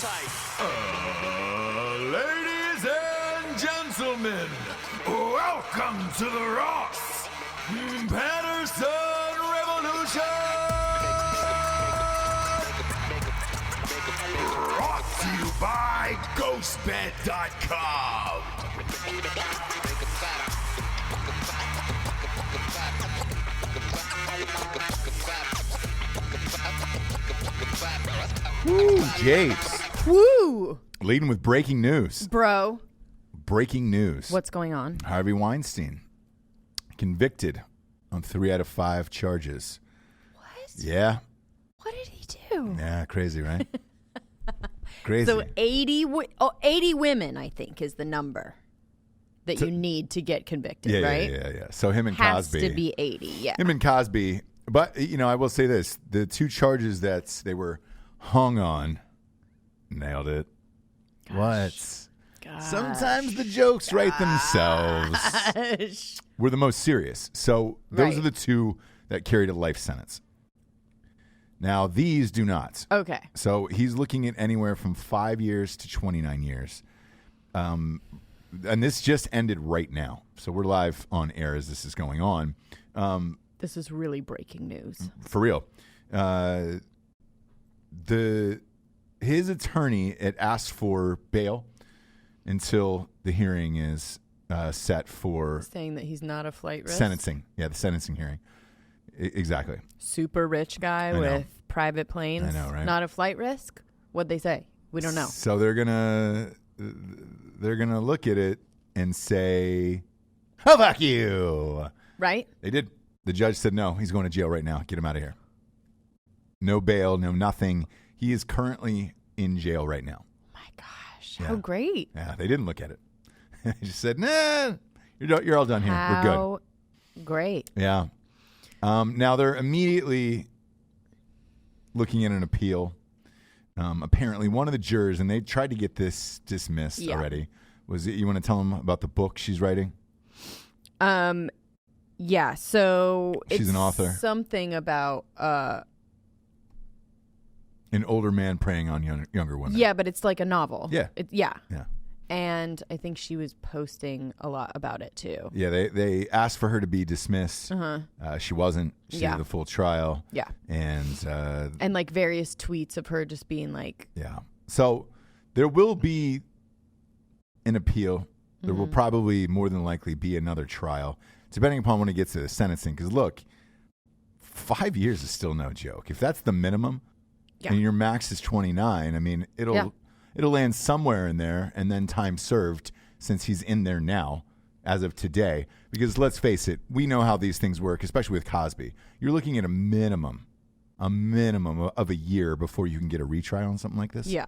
sight. Ladies and gentlemen, welcome to the Ross Patterson Revolution! Brought to you by GhostBed.com. Woo, Japes. Woo! Leading with breaking news. Bro. Breaking news. What's going on? Harvey Weinstein convicted on 3 out of 5 charges. What? Yeah. What did he do? Yeah, crazy, right? Crazy. So 80 women, I think, is the number that you need to get convicted, right? Yeah. So him and Has Cosby. to be 80, yeah. Him and Cosby. But, I will say this. The 2 charges that they were hung on, nailed it. Gosh. Sometimes the jokes write themselves. Were the most serious. So those are the 2 that carried a life sentence. Now, these do not. Okay. So he's looking at anywhere from 5 years to 29 years. And this just ended right now. So we're live on air as this is going on. This is really breaking news. For real. His attorney had asked for bail until the hearing is set for Saying that he's not a flight risk? sentencing. Yeah, the sentencing hearing. Exactly. Super rich guy with private planes. I know, right? Not a flight risk? What'd they say? We don't know. So they're gonna look at it and say, "Oh, fuck you!" Right? They did. The judge said, "No, he's going to jail right now. Get him out of here. No bail, no nothing. He is currently in jail right now." My gosh, how great! Yeah, they didn't look at it. They just said, "Nah, you're all done here. We're good." How great! Yeah. Now they're immediately looking at an appeal. Apparently, one of the jurors, and they tried to get this dismissed already. Was it? You want to tell them about the book she's writing? Yeah. So she's it's an author. Something about an older man preying on younger women. Yeah, but it's like a novel. Yeah. Yeah. Yeah. And I think she was posting a lot about it too. Yeah, they asked for her to be dismissed. She wasn't. She did the full trial. Yeah. And like various tweets of her just being like. Yeah. So there will be an appeal. There will probably more than likely be another trial, depending upon when it gets to the sentencing. Because look, 5 years is still no joke. If that's the minimum, and your max is 29, I mean, it'll land somewhere in there, and then time served since he's in there now, as of today. Because let's face it, we know how these things work, especially with Cosby. You're looking at a minimum of a year before you can get a retrial on something like this. Yeah.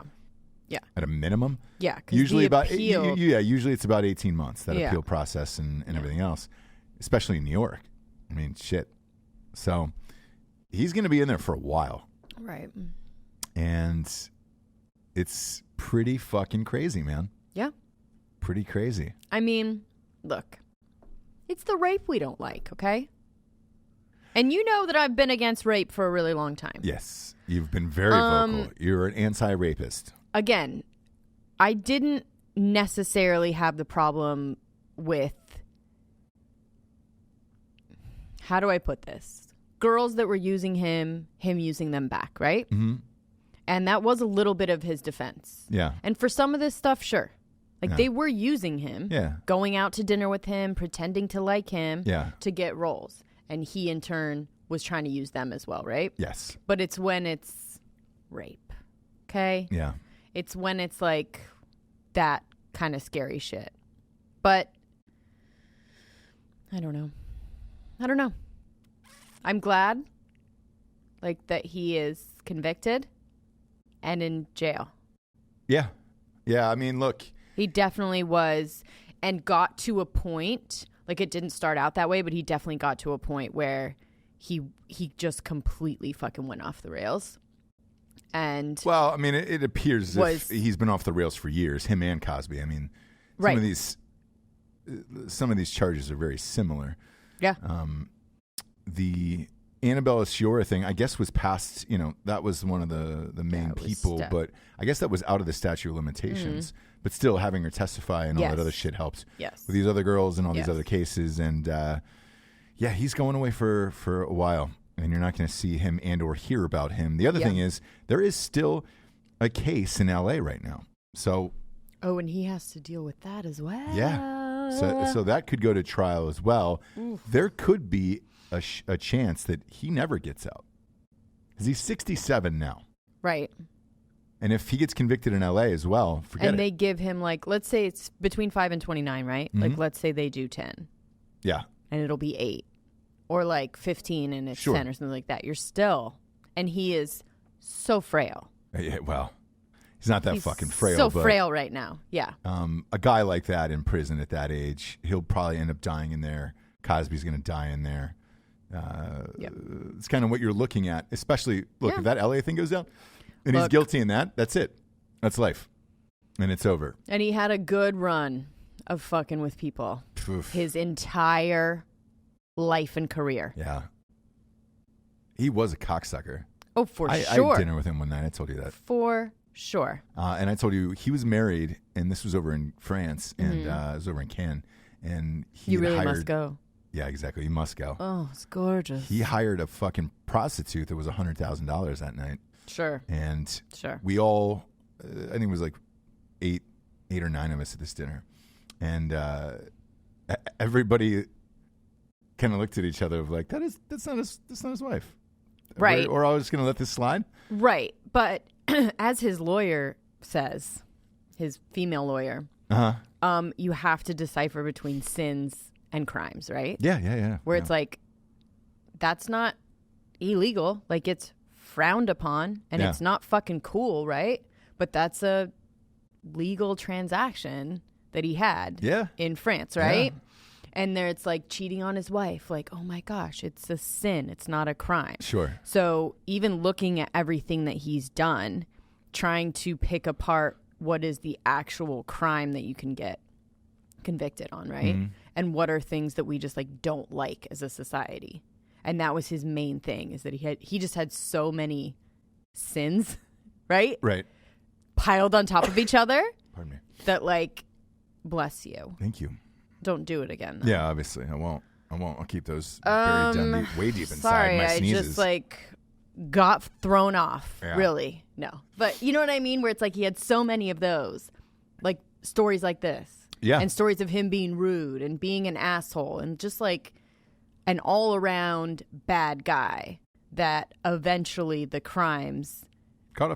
Yeah. At a minimum. Yeah. Usually appeal, usually it's about 18 months, that appeal process and everything else, especially in New York. I mean, shit. So he's going to be in there for a while. Right. And it's pretty fucking crazy, man. Yeah. Pretty crazy. I mean, look, it's the rape we don't like, okay? And you know that I've been against rape for a really long time. Yes. You've been very vocal. You're an anti-rapist. Again, I didn't necessarily have the problem with, how do I put this? Girls that were using him using them back, right? Mm-hmm. And that was a little bit of his defense. Yeah. And for some of this stuff, sure. Like they were using him, going out to dinner with him, pretending to like him to get roles. And he in turn was trying to use them as well, right? Yes. But it's when it's rape. Okay? Yeah. It's when it's like that kind of scary shit. But I don't know. I'm glad like that he is convicted and in jail. Yeah. Yeah, I mean, look. He definitely was and got to a point, like it didn't start out that way, but he definitely got to a point where he just completely fucking went off the rails. And well, I mean, it appears as if he's been off the rails for years, him and Cosby. I mean, some of these charges are very similar. Yeah. Annabella Sciorra thing, I guess, was past, that was one of the main people, but I guess that was out of the statute of limitations. But still, having her testify and all that other shit helped with these other girls and all these other cases. And he's going away for a while, and you're not going to see him and or hear about him. The other thing is, there is still a case in L.A. right now. So, and he has to deal with that as well. Yeah. So that could go to trial as well. Oof. There could be a chance that he never gets out, because he's 67 now. Right. And if he gets convicted in L.A. as well, forget it. And they give him, like, let's say it's between 5 and 29, right? Mm-hmm. Like, let's say they do 10. Yeah. And it'll be 8. Or, like, 15 and it's 10 or something like that. You're still... And he is so frail. Yeah, well, he's not that fucking frail. So frail right now. Yeah. A guy like that in prison at that age, he'll probably end up dying in there. Cosby's going to die in there. It's kind of what you're looking at. Especially, look, if that LA thing goes down... And he's guilty in that. That's it. That's life. And it's over. And he had a good run of fucking with people. Oof. His entire life and career. Yeah. He was a cocksucker. Oh, sure. I had dinner with him one night. I told you that. For sure. And I told you he was married, and this was over in France, and it was over in Cannes. And he must go. Yeah, exactly. You must go. Oh, it's gorgeous. He hired a fucking prostitute that was $100,000 that night. Sure. And we all, I think it was like eight or nine of us at this dinner. And everybody kind of looked at each other like, that's not his wife. Right. Or I was just going to let this slide. Right. But as his lawyer says, his female lawyer, you have to decipher between sins and crimes, right? Yeah. Where it's like, that's not illegal. Like, it's frowned upon, and it's not fucking cool, right? But that's a legal transaction that he had in France, right? Yeah. And there it's like cheating on his wife. Like, oh my gosh, it's a sin. It's not a crime. Sure. So even looking at everything that he's done, trying to pick apart what is the actual crime that you can get convicted on, right? Mm-hmm. And what are things that we just like don't like as a society. And that was his main thing, is that he just had so many sins, right? Right. Piled on top of each other. Pardon me. That, like, bless you. Thank you. Don't do it again, though. Yeah, obviously. I won't. I'll keep those buried down way deep inside my sneezes. I just, like, got thrown off, really. No. But you know what I mean? Where it's like he had so many of those. Like, stories like this. Yeah. And stories of him being rude and being an asshole and just, like, an all-around bad guy that eventually the crimes caught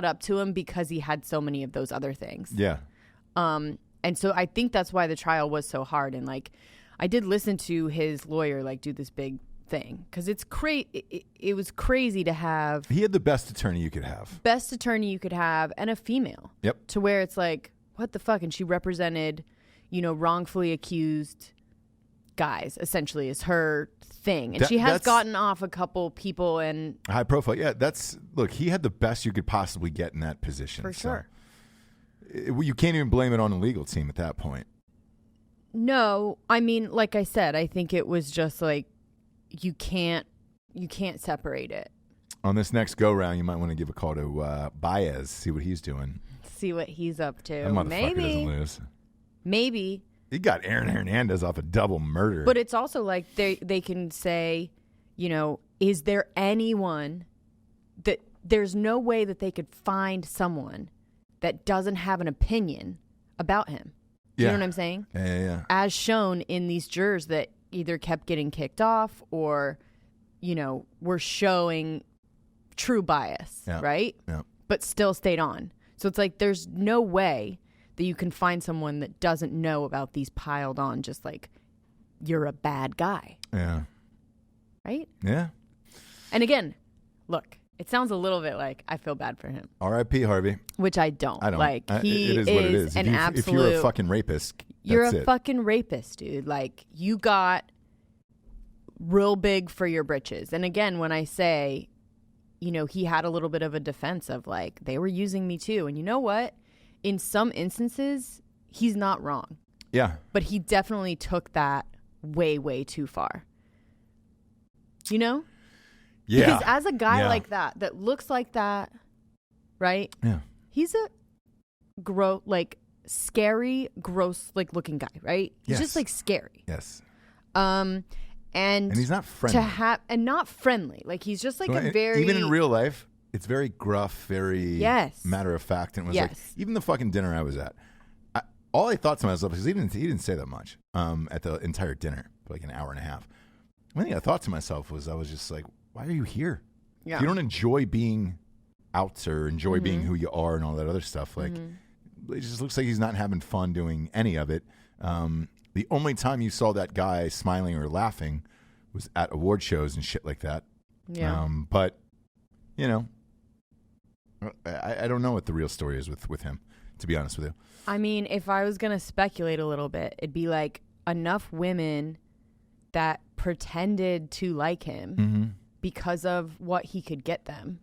up to him because he had so many of those other things. Yeah. And so I think that's why the trial was so hard. And like, I did listen to his lawyer like do this big thing because it's it was crazy to have. He had the best attorney you could have, and a female. Yep. To where it's like, what the fuck? And she represented, wrongfully accused guys, essentially, is her thing. And she has gotten off a couple people and high profile. Yeah, look, he had the best you could possibly get in that position. For sure. You can't even blame it on the legal team at that point. No, I mean, like I said, I think it was just like you can't separate it. On this next go round, you might want to give a call to Baez, see what he's doing. See what he's up to. That motherfucker doesn't lose. Maybe. He got Aaron Hernandez off a double murder. But it's also like they can say, is there anyone that there's no way that they could find someone that doesn't have an opinion about him. You know what I'm saying? Yeah. As shown in these jurors that either kept getting kicked off or, were showing true bias, right? Yeah. But still stayed on. So it's like there's no way that you can find someone that doesn't know about these piled on, just like you're a bad guy. Yeah. Right? Yeah. And again, look, it sounds a little bit like I feel bad for him. R.I.P. Harvey. Which I don't. Like, he it is what it is. An absolute... If you're a fucking rapist, you're a fucking rapist, dude. Like, you got real big for your britches. And again, when I say, he had a little bit of a defense of like, they were using me too. And you know what? In some instances, he's not wrong. Yeah. But he definitely took that way, way too far. Yeah. Because as a guy Yeah. like that looks like that, right? Yeah. He's a scary, gross, looking guy, right? He's Yes. just scary. Yes. And he's not friendly. And not friendly. He's just a very even in real life, it's very gruff, very matter of fact. And it was even the fucking dinner I was at. All I thought to myself, because he didn't say that much at the entire dinner, for an hour and a half. One thing I thought to myself was, I was just like, why are you here? Yeah. If you don't enjoy being out or enjoy being who you are and all that other stuff, it just looks like he's not having fun doing any of it. The only time you saw that guy smiling or laughing was at award shows and shit like that. Yeah. But, I don't know what the real story is with him, to be honest with you. I mean, if I was going to speculate a little bit, it'd be enough women that pretended to like him because of what he could get them,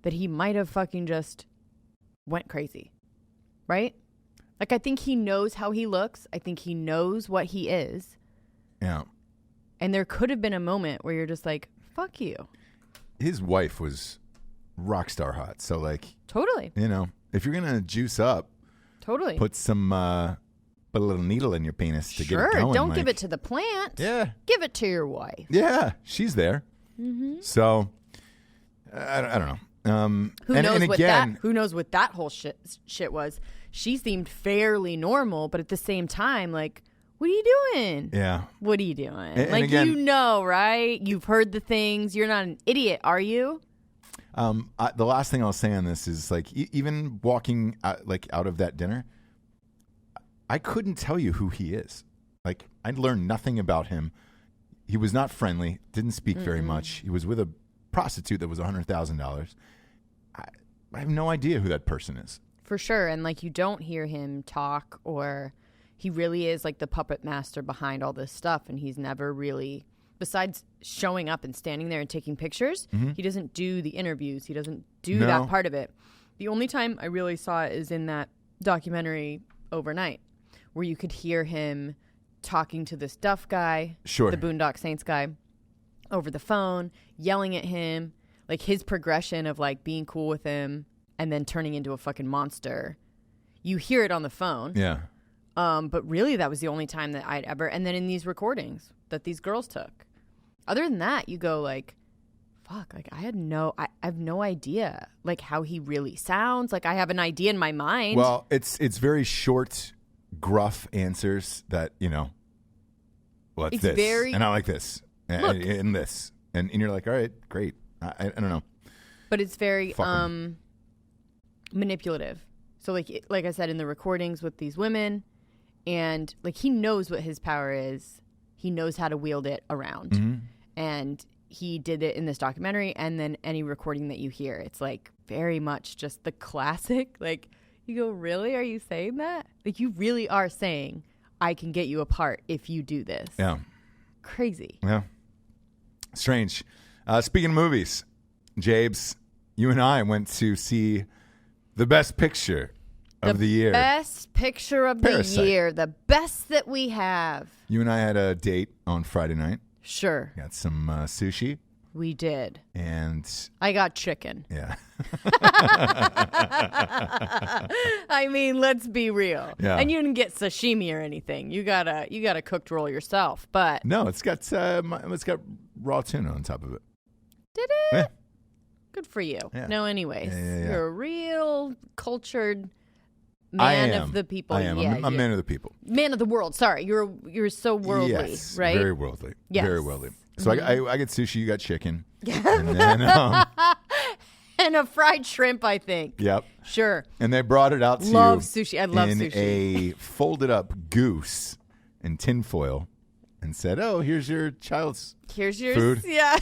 that he might have fucking just went crazy. Right? I think he knows how he looks. I think he knows what he is. Yeah. And there could have been a moment where you're just like, fuck you. His wife was rock star hot. So Totally. If you're going to juice up, Totally. put a little needle in your penis to get it going. Don't give it to the plant. Yeah. Give it to your wife. Yeah. She's there. So I don't know. Who knows what that whole shit was? She seemed fairly normal, but at the same time, what are you doing? Yeah. What are you doing? And again, right? You've heard the things. You're not an idiot, are you? The last thing I'll say on this is even walking out of that dinner, I couldn't tell you who he is. I'd learned nothing about him. He was not friendly, didn't speak very much. He was with a prostitute that was $100,000. I have no idea who that person is. For sure. And you don't hear him talk, or he really is the puppet master behind all this stuff. And he's never really, besides showing up and standing there and taking pictures, he doesn't do the interviews. He doesn't do that part of it. The only time I really saw it is in that documentary Overnight, where you could hear him talking to this Duff guy, the Boondock Saints guy, over the phone, yelling at him, his progression of being cool with him and then turning into a fucking monster. You hear it on the phone. Yeah. But really that was the only time that I'd ever, and then in these recordings that these girls took. Other than that, you go fuck, I have no idea how he really sounds. I have an idea in my mind. Well, it's very short, gruff answers that, well, it's this. And I like this. And this. And you're like, all right, great. I don't know. But it's very manipulative. So like I said, in the recordings with these women, and he knows what his power is. He knows how to wield it around. And he did it in this documentary, and then any recording that you hear, it's very much just the classic. You go, really? Are you saying that? You really are saying, I can get you apart if you do this. Yeah. Crazy. Yeah. Strange. Speaking of movies, Jabes, you and I went to see the best picture of the year. Best picture of Parasite. the year. The best that we have. You and I had a date on Friday night. Sure. Got some sushi. We did. And I got chicken. Yeah. I mean, let's be real. Yeah. And you didn't get sashimi or anything. You got a cooked roll yourself. But no, it's got raw tuna on top of it. Did it? Yeah. Good for you. Yeah. No, anyways, Yeah. you're a real cultured man of the people. I am. Yeah, I'm a man of the people. Man of the world. Sorry, you're so worldly, yes, right? Very worldly. Yes. Very worldly. So I get sushi, you got chicken. Yeah. And then, and a fried shrimp, I think. Yep. Sure. And they brought it out to Love you sushi. I love in sushi. a folded up goose in tinfoil and said, "Oh, here's your child's Here's your food. Yeah.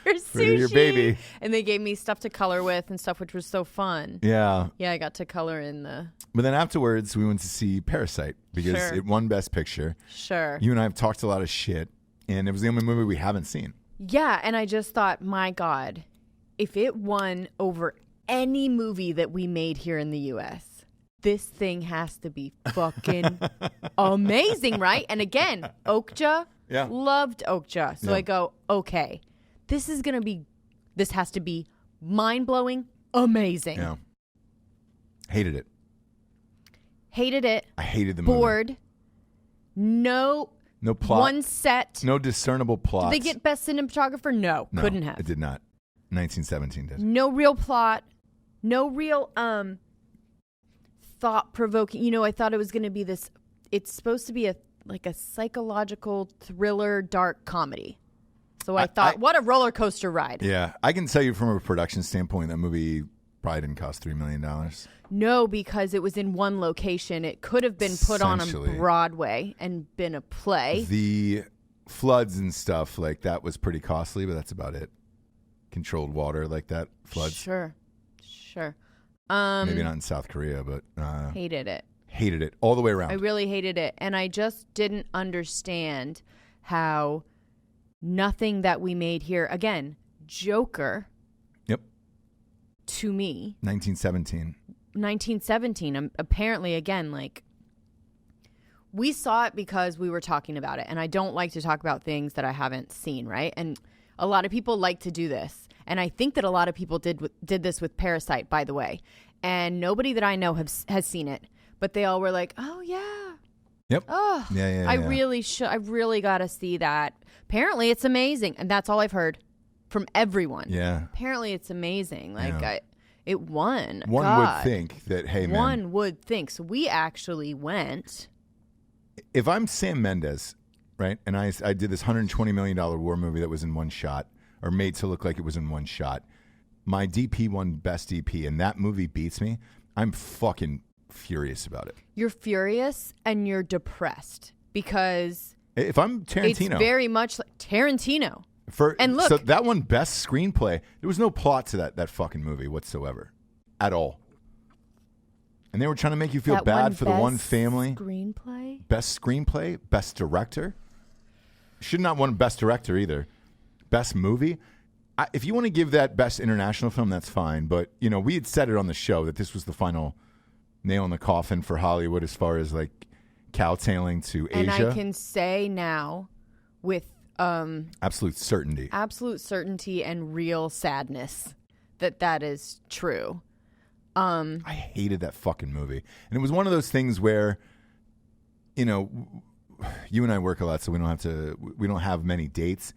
Here's For your sushi. your baby." And they gave me stuff to color with and stuff, which was so fun. Yeah. Yeah, I got to color in the... But then afterwards, we went to see Parasite because Sure. it won Best Picture. Sure. You and I have talked a lot of shit, and it was the only movie we haven't seen. Yeah, and I just thought, my God, if it won over any movie that we made here in the U.S., this thing has to be fucking amazing, right? And again, Okja, Yeah. loved Okja. So Yeah. I go, okay, this has to be mind-blowing, amazing. Yeah. Hated it. Hated it. I hated the movie. Bored. No plot. One set. No discernible plot. Did they get best cinematographer? No, couldn't have. It did not. 1917 did. No real plot. No real thought-provoking. I thought it was going to be this. It's supposed to be a psychological thriller, dark comedy. So I thought, what a roller coaster ride. Yeah, I can tell you from a production standpoint, that movie probably didn't cost $3 million. No, because it was in one location. It could have been put on Broadway and been a play. The floods and stuff like that was pretty costly, but that's about it. Controlled water like that, floods. Sure. Maybe not in South Korea, but hated it. Hated it all the way around. I really hated it, and I just didn't understand how nothing that we made here. Again, Joker. Yep. To me, 1917. Apparently, again, we saw it because we were talking about it, and I don't like to talk about things that I haven't seen, right? And a lot of people like to do this, and I think that a lot of people did this with Parasite, by the way, and nobody that I know has seen it, but they all were like, "Oh yeah, yep, oh yeah." I really got to see that. Apparently, it's amazing, and that's all I've heard from everyone. Yeah, apparently, it's amazing. It won. One would think that, hey, man. One would think. So we actually went. If I'm Sam Mendes, right, and I did this $120 million war movie that was in one shot, or made to look like it was in one shot, my DP won Best DP, and that movie beats me, I'm fucking furious about it. You're furious and you're depressed because if I'm Tarantino, it's very much like Tarantino. And look, so that one Best Screenplay, there was no plot to that fucking movie whatsoever, at all. And they were trying to make you feel bad for the one family. Screenplay? Best Screenplay, Best Director. Should not won Best Director either. Best Movie. If you want to give that Best International Film, that's fine. But we had said it on the show that this was the final nail in the coffin for Hollywood as far as cowtailing to Asia. And I can say now with absolute certainty and real sadness that is true. I hated that fucking movie, and it was one of those things where, you and I work a lot, so we don't have many dates,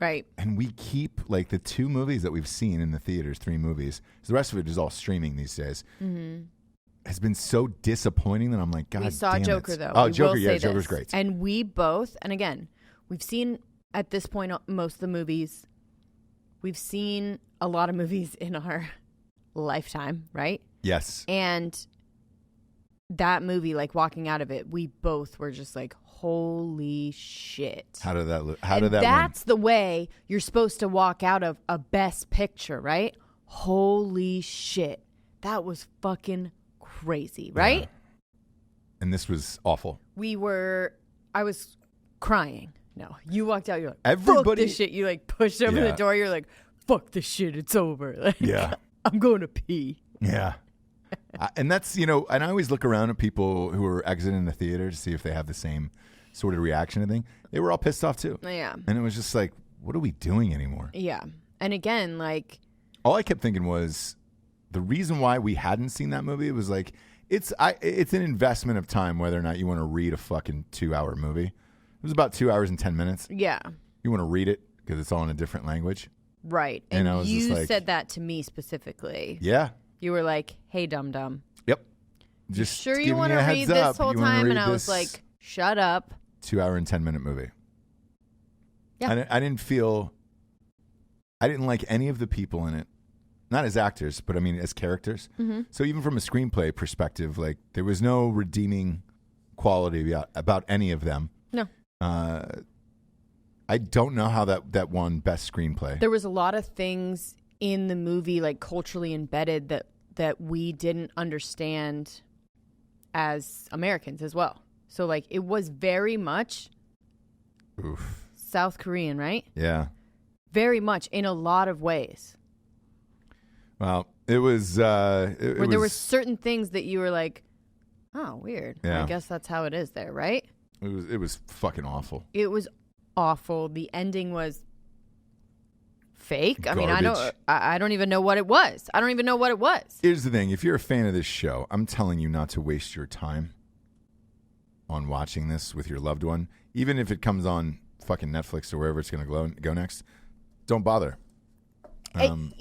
right? And we keep the 2 movies that we've seen in the theaters, 3 movies. The rest of it is all streaming these days. Mm-hmm. Has been so disappointing that I'm like, God, we saw damn Joker it. though. Oh, Joker, yeah, Joker's great. And we both, and again, we've seen at this point most of the movies. We've seen a lot of movies in our lifetime, right? Yes. And that movie, walking out of it, we both were just like, holy shit. How did that look? That's the way you're supposed to walk out of a Best Picture, right? Holy shit. That was fucking crazy, right? Yeah. And this was awful. I was crying. No, you walked out, you're like, everybody, fuck this shit. You pushed open the door, you're like, fuck this shit, it's over. Yeah. I'm going to pee. Yeah. And that's, and I always look around at people who are exiting the theater to see if they have the same sort of reaction to thing. They were all pissed off too. Yeah. And it was just like, what are we doing anymore? Yeah. And again, all I kept thinking was the reason why we hadn't seen that movie was it's an investment of time whether or not you want to read a fucking 2-hour movie. It was about 2 hours and 10 minutes. Yeah. You want to read it because it's all in a different language. Right. And I was you said that to me specifically. Yeah. You were like, hey, dum-dum. Yep. Just sure you want to read this whole time? And I was like, shut up. 2 hour and 10 minute movie. Yeah. I didn't like any of the people in it. Not as actors, but as characters. Mm-hmm. So even from a screenplay perspective, there was no redeeming quality about any of them. No. I don't know how that won Best Screenplay. There was a lot of things in the movie, culturally embedded that we didn't understand as Americans as well. So it was very much South Korean, right? Yeah. Very much in a lot of ways. Well, it was where there were certain things that you were like, oh, weird. Yeah. I guess that's how it is there, right? It was fucking awful. It was awful. The ending was fake. I mean, Garbage. I don't even know what it was. I don't even know what it was. Here's the thing. If you're a fan of this show, I'm telling you not to waste your time on watching this with your loved one. Even if it comes on fucking Netflix or wherever it's going to go next, don't bother. And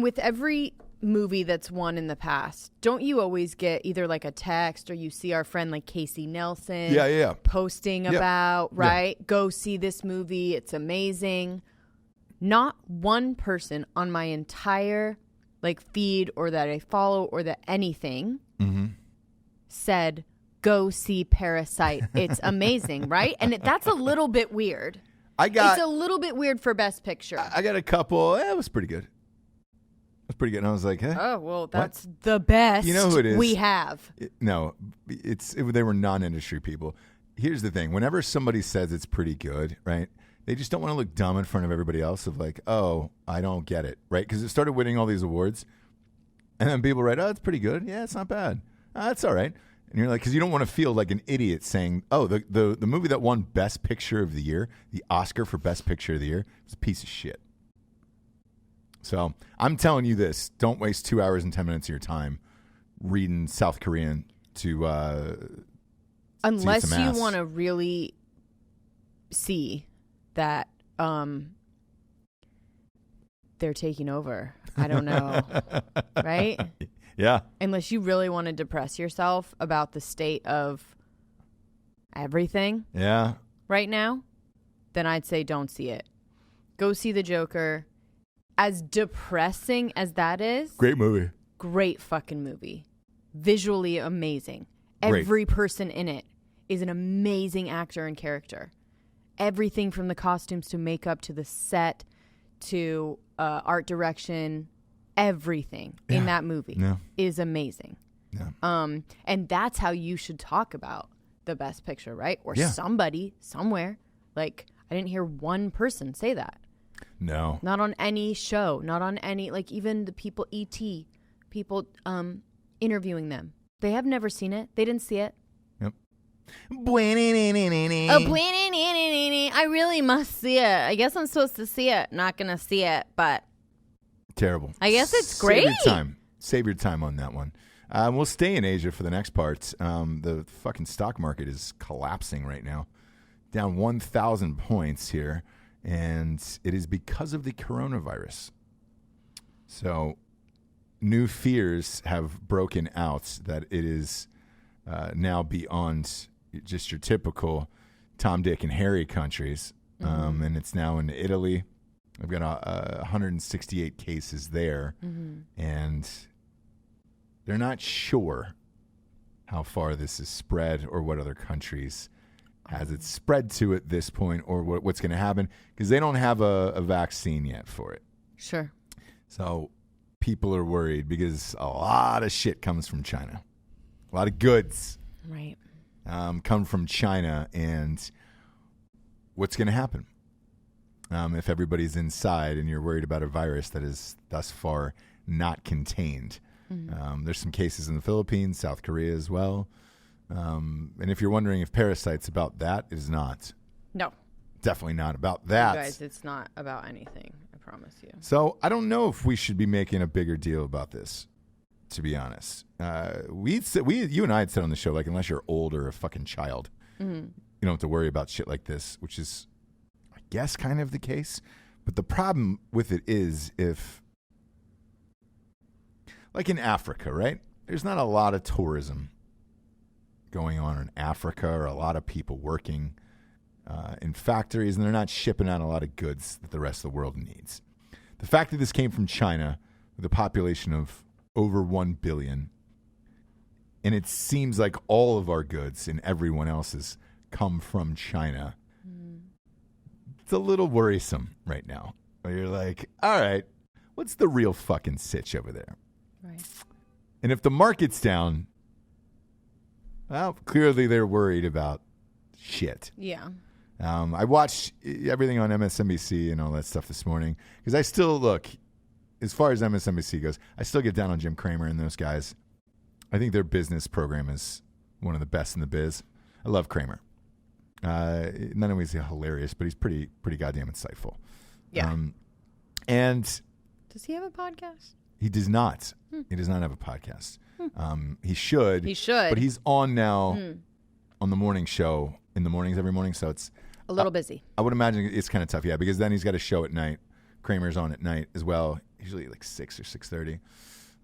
with every movie that's won in the past, don't you always get either like a text or you see our friend like Casey Nelson posting about, right? Go see this movie. It's amazing. Not one person on my entire like feed or that I follow or that anything said, go see Parasite. It's amazing, right? And that's a little bit weird. It's a little bit weird for Best Picture. I got a couple. It was pretty good. It was pretty good. And I was like, hey. Oh, well, that's the best who it is? We have. They were non-industry people. Here's the thing. Whenever somebody says it's pretty good, right, they just don't want to look dumb in front of everybody else of like, oh, I don't get it, right? Because it started winning all these awards. And then people write, oh, it's pretty good. Yeah, it's not bad. It's all right. And you're like, because you don't want to feel like an idiot saying, oh, the movie that won Best Picture of the Year, the Oscar for Best Picture of the Year, is a piece of shit. So I'm telling you this. Don't waste 2 hours and 10 minutes of your time reading South Korean to unless you want to really see that they're taking over. I don't know. Right? Yeah. Unless you really want to depress yourself about the state of everything right now, then I'd say don't see it. Go see The Joker. As depressing as that is. Great movie. Great fucking movie. Visually amazing. Great. Every person in it is an amazing actor and character. Everything from the costumes to makeup to the set to art direction. Everything in that movie is amazing. Yeah. And that's how you should talk about the Best Picture, right? Or somebody somewhere. Like, I didn't hear one person say that. No. Not on any show. Not on any, like, even the people, E.T., people interviewing them. They have never seen it. They didn't see it. Yep. I really must see it. I guess I'm supposed to see it. Not going to see it, but. Terrible. I guess it's great. Save your time on that one. We'll stay in Asia for the next part. The fucking stock market is collapsing right now. Down 1,000 points here. And it is because of the coronavirus. So new fears have broken out that it is now beyond just your typical Tom, Dick, and Harry countries. And it's now in Italy. I've got 168 cases there. And they're not sure how far this is spread or what other countries has it spread to at this point or what's going to happen because they don't have a vaccine yet for it. Sure. So people are worried because a lot of shit comes from China. A lot of goods come from China. And what's going to happen if everybody's inside and you're worried about a virus that is thus far not contained? There's some cases in the Philippines, South Korea as well. And if you're wondering if Parasite's about that, it is not. No. Definitely not about that. You guys, it's not about anything, I promise you. So I don't know if we should be making a bigger deal about this, to be honest. You and I had said on the show, like, unless you're old or a fucking child, you don't have to worry about shit like this, which is, I guess, kind of the case. But the problem with it is if, like in Africa, right? There's not a lot of tourism going on in Africa or a lot of people working in factories, and they're not shipping out a lot of goods that the rest of the world needs. The fact that this came from China with a population of over 1 billion, and it seems like all of our goods and everyone else's come from China, it's a little worrisome right now. Where you're like, all right, what's the real fucking sitch over there? Right. And if the market's down, well, clearly they're worried about shit. Yeah. I watched everything on MSNBC and all that stuff this morning because I still look, as far as MSNBC goes, I still get down on Jim Cramer and those guys. I think their business program is one of the best in the biz. I love Cramer. Not only is he hilarious, but he's pretty goddamn insightful. Yeah. And does he have a podcast? He does not. He does not have a podcast. He should. He should. But he's on now on the morning show in the mornings every morning. So it's a little busy. I would imagine it's kind of tough. Yeah, because then he's got a show at night. Kramer's on at night as well. Usually like 6 or 6:30.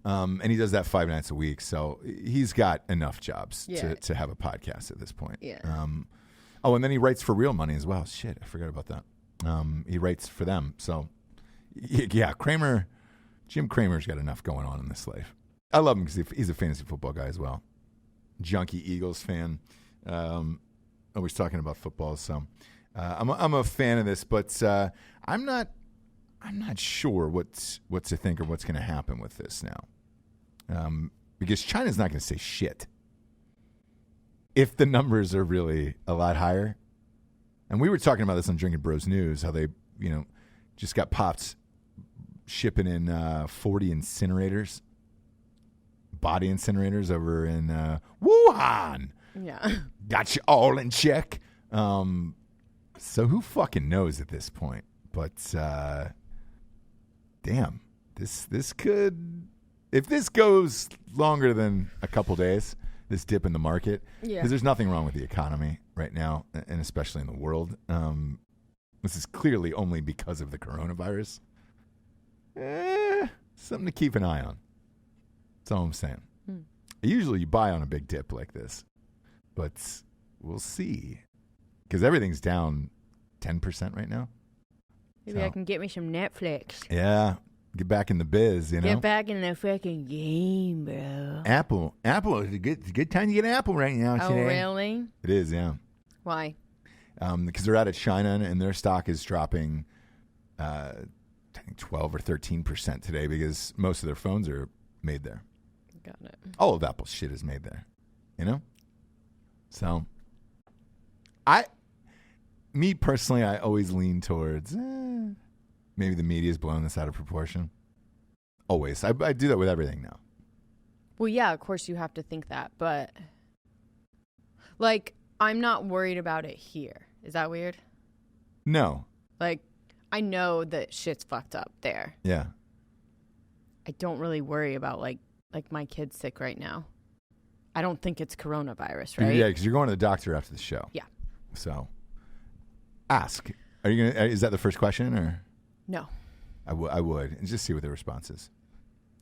And he does that 5 nights a week. So he's got enough jobs to have a podcast at this point. Yeah. And then he writes for Real Money as well. Shit, I forgot about that. He writes for them. So yeah, Jim Cramer's got enough going on in this life. I love him because he's a fantasy football guy as well. Junkie Eagles fan. Always talking about football. So I'm a fan of this, but I'm not sure what to think or what's going to happen with this now, because China's not going to say shit if the numbers are really a lot higher. And we were talking about this on Drinkin Bros News, how they just got popped shipping in 40 incinerators, body incinerators over in Wuhan. Yeah. Got you all in check. So who fucking knows at this point? But damn, this could, if this goes longer than a couple days, this dip in the market, because there's nothing wrong with the economy right now, and especially in the world. This is clearly only because of the coronavirus. Something to keep an eye on. That's all I'm saying. Usually you buy on a big dip like this, but we'll see, because everything's down 10% right now. Maybe I can get me some Netflix. Yeah. Get back in the biz, Get back in the fucking game, bro. Apple is a good time to get Apple right now. Oh, today. Really? It is, yeah. Why? Because they're out of China and their stock is dropping, I think 12 or 13% today, because most of their phones are made there. Got it. All of Apple's shit is made there, So, me personally, I always lean towards maybe the media's blowing this out of proportion. Always. I do that with everything now. Well, yeah, of course you have to think that, but I'm not worried about it here. Is that weird? No. I know that shit's fucked up there. Yeah. I don't really worry about like my kid's sick right now. I don't think it's coronavirus, right? Yeah, because you're going to the doctor after the show. Yeah. So, ask. Are you gonna? Is that the first question, or? No. I would, and just see what the response is.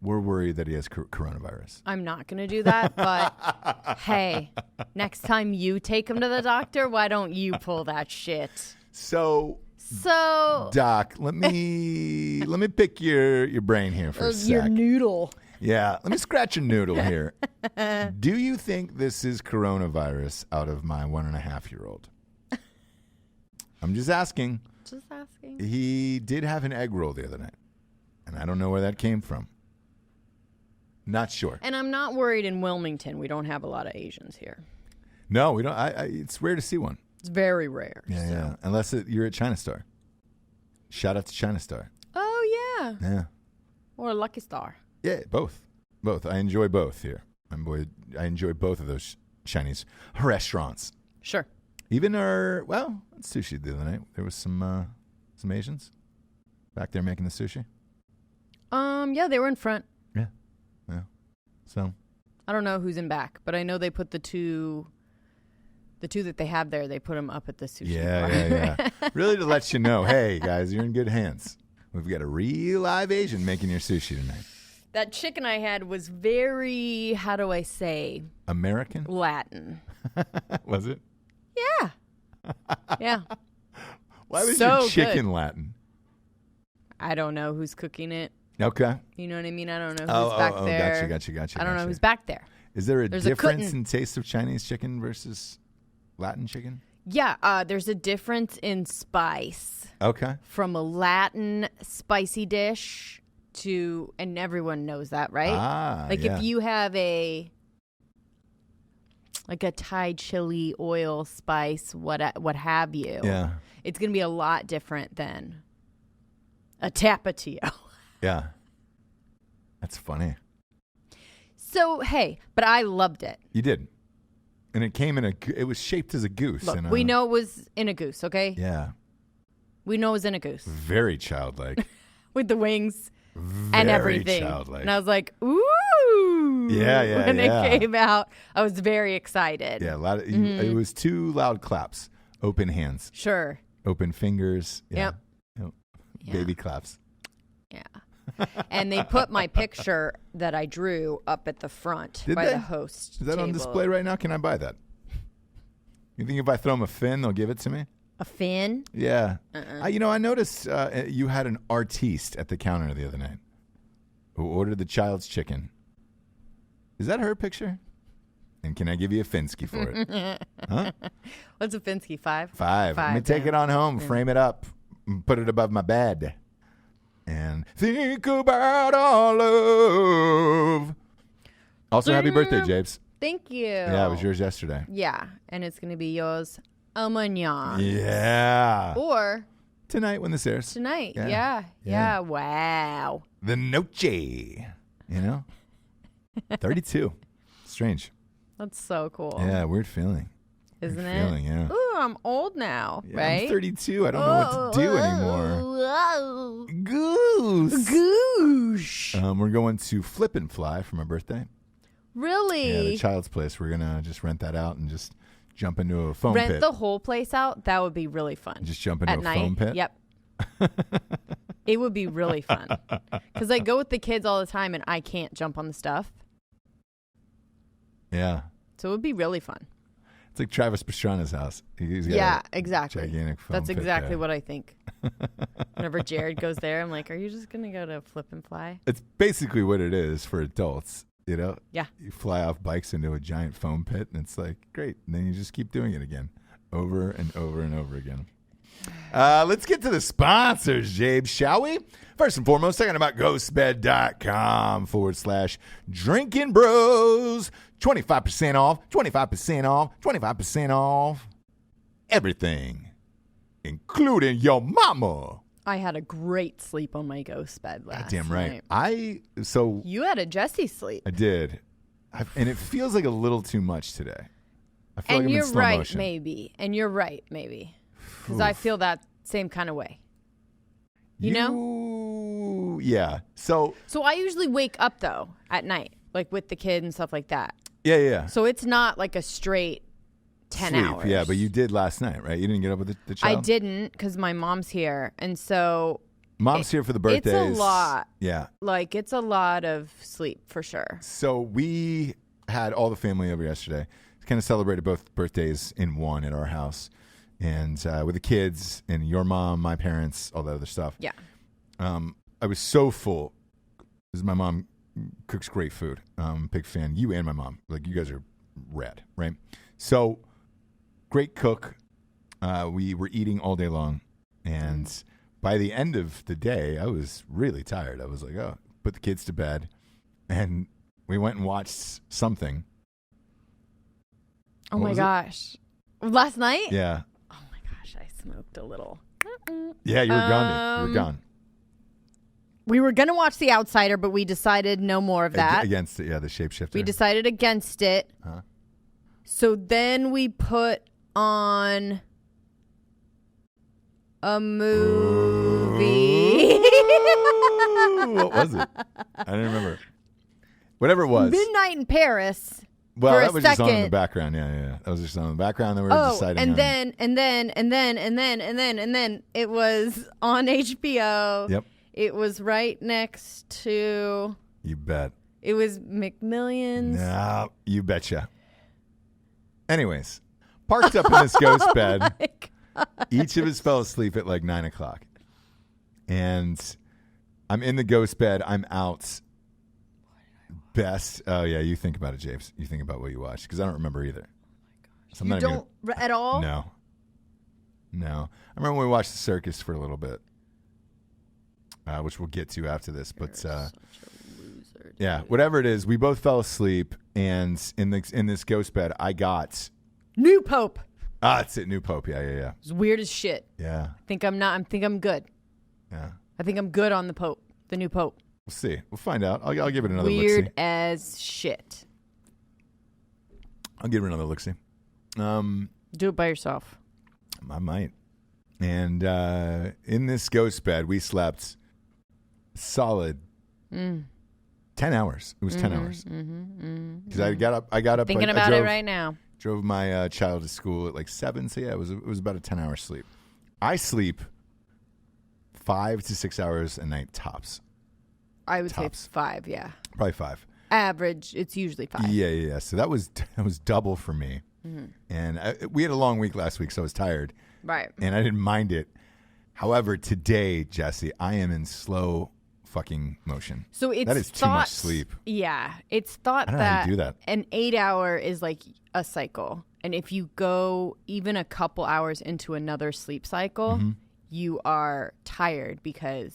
We're worried that he has coronavirus. I'm not going to do that, but hey, next time you take him to the doctor, why don't you pull that shit? So Doc, let me pick your brain here for a sec. Your noodle. Yeah, let me scratch your noodle here. Do you think this is coronavirus out of my 1.5-year-old? I'm just asking. Just asking. He did have an egg roll the other night, and I don't know where that came from. Not sure. And I'm not worried in Wilmington. We don't have a lot of Asians here. No, we don't. It's rare to see one. It's very rare. Yeah, yeah. Unless you're at China Star. Shout out to China Star. Oh, yeah. Yeah. Or Lucky Star. Yeah, both. I enjoy both here. I enjoy both of those Chinese restaurants. Sure. Even sushi the other night. There was some Asians back there making the sushi. Yeah, they were in front. Yeah. So I don't know who's in back, but I know they put the two that they have there. They put them up at the sushi bar. Yeah. Really, to let you know, hey guys, you're in good hands. We've got a real live Asian making your sushi tonight. That chicken I had was very, how do I say? American? Latin. Was it? Yeah. Yeah. Why was so your chicken good. Latin? I don't know who's cooking it. Okay. You know what I mean? I don't know who's back there. Gotcha. I don't know who's back there. Is there a difference in taste of Chinese chicken versus Latin chicken? Yeah, there's a difference in spice. Okay. From a Latin spicy dish to, and everyone knows that, right? If you have a Thai chili oil spice, what have you? Yeah. It's going to be a lot different than a tapatio. Yeah. That's funny. So, hey, but I loved it. You did. And it came it was shaped as a goose. Look, we know it was in a goose, okay? Yeah. We know it was in a goose. Very childlike. with the wings and Very everything. childlike. And I was like, ooh. Yeah, when it came out, I was very excited. Yeah, it was 2 loud claps. Open hands. Sure. Open fingers. Yeah. Yep. Baby claps. Yeah. And they put my picture that I drew up at the front the host Is that on display right now? Can I buy that? You think if I throw them a fin, they'll give it to me? A fin? Yeah. I noticed you had an artiste at the counter the other night who ordered the child's chicken. Is that her picture? And can I give you a Finsky for it? Huh? What's a Finsky? 5? 5. Let me take it on home, frame it up, and put it above my bed. And think about our love. Also, happy birthday, Japes. Thank you. Yeah, it was yours yesterday. Yeah, and it's going to be yours mañana. Yeah. Or tonight when this airs. tonight. Yeah. Wow. The noche. You know? 32. Strange. That's so cool. Yeah, weird feeling. Isn't weird it? Feeling, yeah. Ooh, I'm old now, Yeah, right? I'm 32. I don't know what to do anymore. Goose. Goosh. We're going to Flip and Fly for my birthday. Really? Yeah, the Child's Place. We're going to just rent that out and just jump into a foam Rent pit. the whole place out? That would be really fun. Just jump into At a night? foam pit? Yep. It would be really fun. Because I go with the kids all the time and I can't jump on the stuff. Yeah. So it would be really fun. It's like Travis Pastrana's house. He's got a exactly. gigantic foam That's pit exactly there. what I think. Whenever Jared goes there, I'm like, are you just going to go to Flip and Fly? It's basically what it is for adults, you know? Yeah. You fly off bikes into a giant foam pit, and it's like, great. And then you just keep doing it again, over and over and over again. Let's get to the sponsors, Jabe, shall we? First and foremost, talking about ghostbed.com/Drinkin Bros. 25% off, 25% off, 25% off. Everything, including your mama. I had a great sleep on my ghost bed last Damn right. night. You had a Jessie sleep. I did. And it feels like a little too much today. I feel like I'm in you're slow right, motion. maybe. And you're right, maybe. Because I feel that same kind of way. You know? Yeah. So I usually wake up, though, at night, like with the kid and stuff like that. Yeah. So it's not like a straight 10 Sleep, hours. yeah, but you did last night, right? You didn't get up with the child? I didn't because my mom's here. And so Mom's here for the birthdays. It's a lot. Yeah. Like, it's a lot of sleep for sure. So we had all the family over yesterday. Kind of celebrated both birthdays in one at our house. And with the kids and your mom, my parents, all that other stuff. Yeah. I was so full. Because my mom cooks great food. Big fan. You and my mom. Like, you guys are rad, right? So, great cook. We were eating all day long. And by the end of the day, I was really tired. I was like, oh, put the kids to bed. And we went and watched something. Oh, my gosh. Last night? Yeah. Oh, my gosh. I smoked a little. Yeah, you were gone. You were gone. We were going to watch The Outsider, but we decided no more of that. Against it, yeah, the shapeshifter. We decided against it. Huh? So then we put on a movie. What was it? I don't remember. Whatever it was. Midnight in Paris. Well, that was just on in the background. Yeah. That was just on in the background. Then we were deciding. And then it was on HBO. Yep. It was right next to. You bet. It was McMillions. No, you betcha. Anyways, parked up in this ghost bed. Each of us fell asleep at like 9:00. And I'm in the ghost bed. I'm out. Best. Oh, yeah. You think about it, James. You think about what you watched. Because I don't remember either. So you don't at all? No. I remember when we watched The Circus for a little bit. Which we'll get to after this. But such a loser, yeah, whatever it is, we both fell asleep. And in this ghost bed, I got... New Pope. That's it. New Pope. Yeah. It's weird as shit. Yeah. I think I'm good. Yeah. I think I'm good on the Pope. The new Pope. We'll see. We'll find out. I'll give it another Weird look-see. as shit. I'll give it another look-see. Do it by yourself. I might. And in this ghost bed, we slept solid 10 hours. It was 10 hours. Because I got up. Thinking about it right now. Drove my child to school at like 7. So yeah, it was about a 10-hour sleep. I sleep 5 to 6 hours a night tops. I would say 5, yeah. Probably 5. Average, it's usually 5. Yeah. So that was double for me. And we had a long week last week, so I was tired. Right. And I didn't mind it. However, today, Jessie, I am in slow fucking motion. So it's that is too much sleep. Yeah. It's thought I don't know how that, you do that. An 8-hour is like a cycle. And if you go even a couple hours into another sleep cycle, you are tired because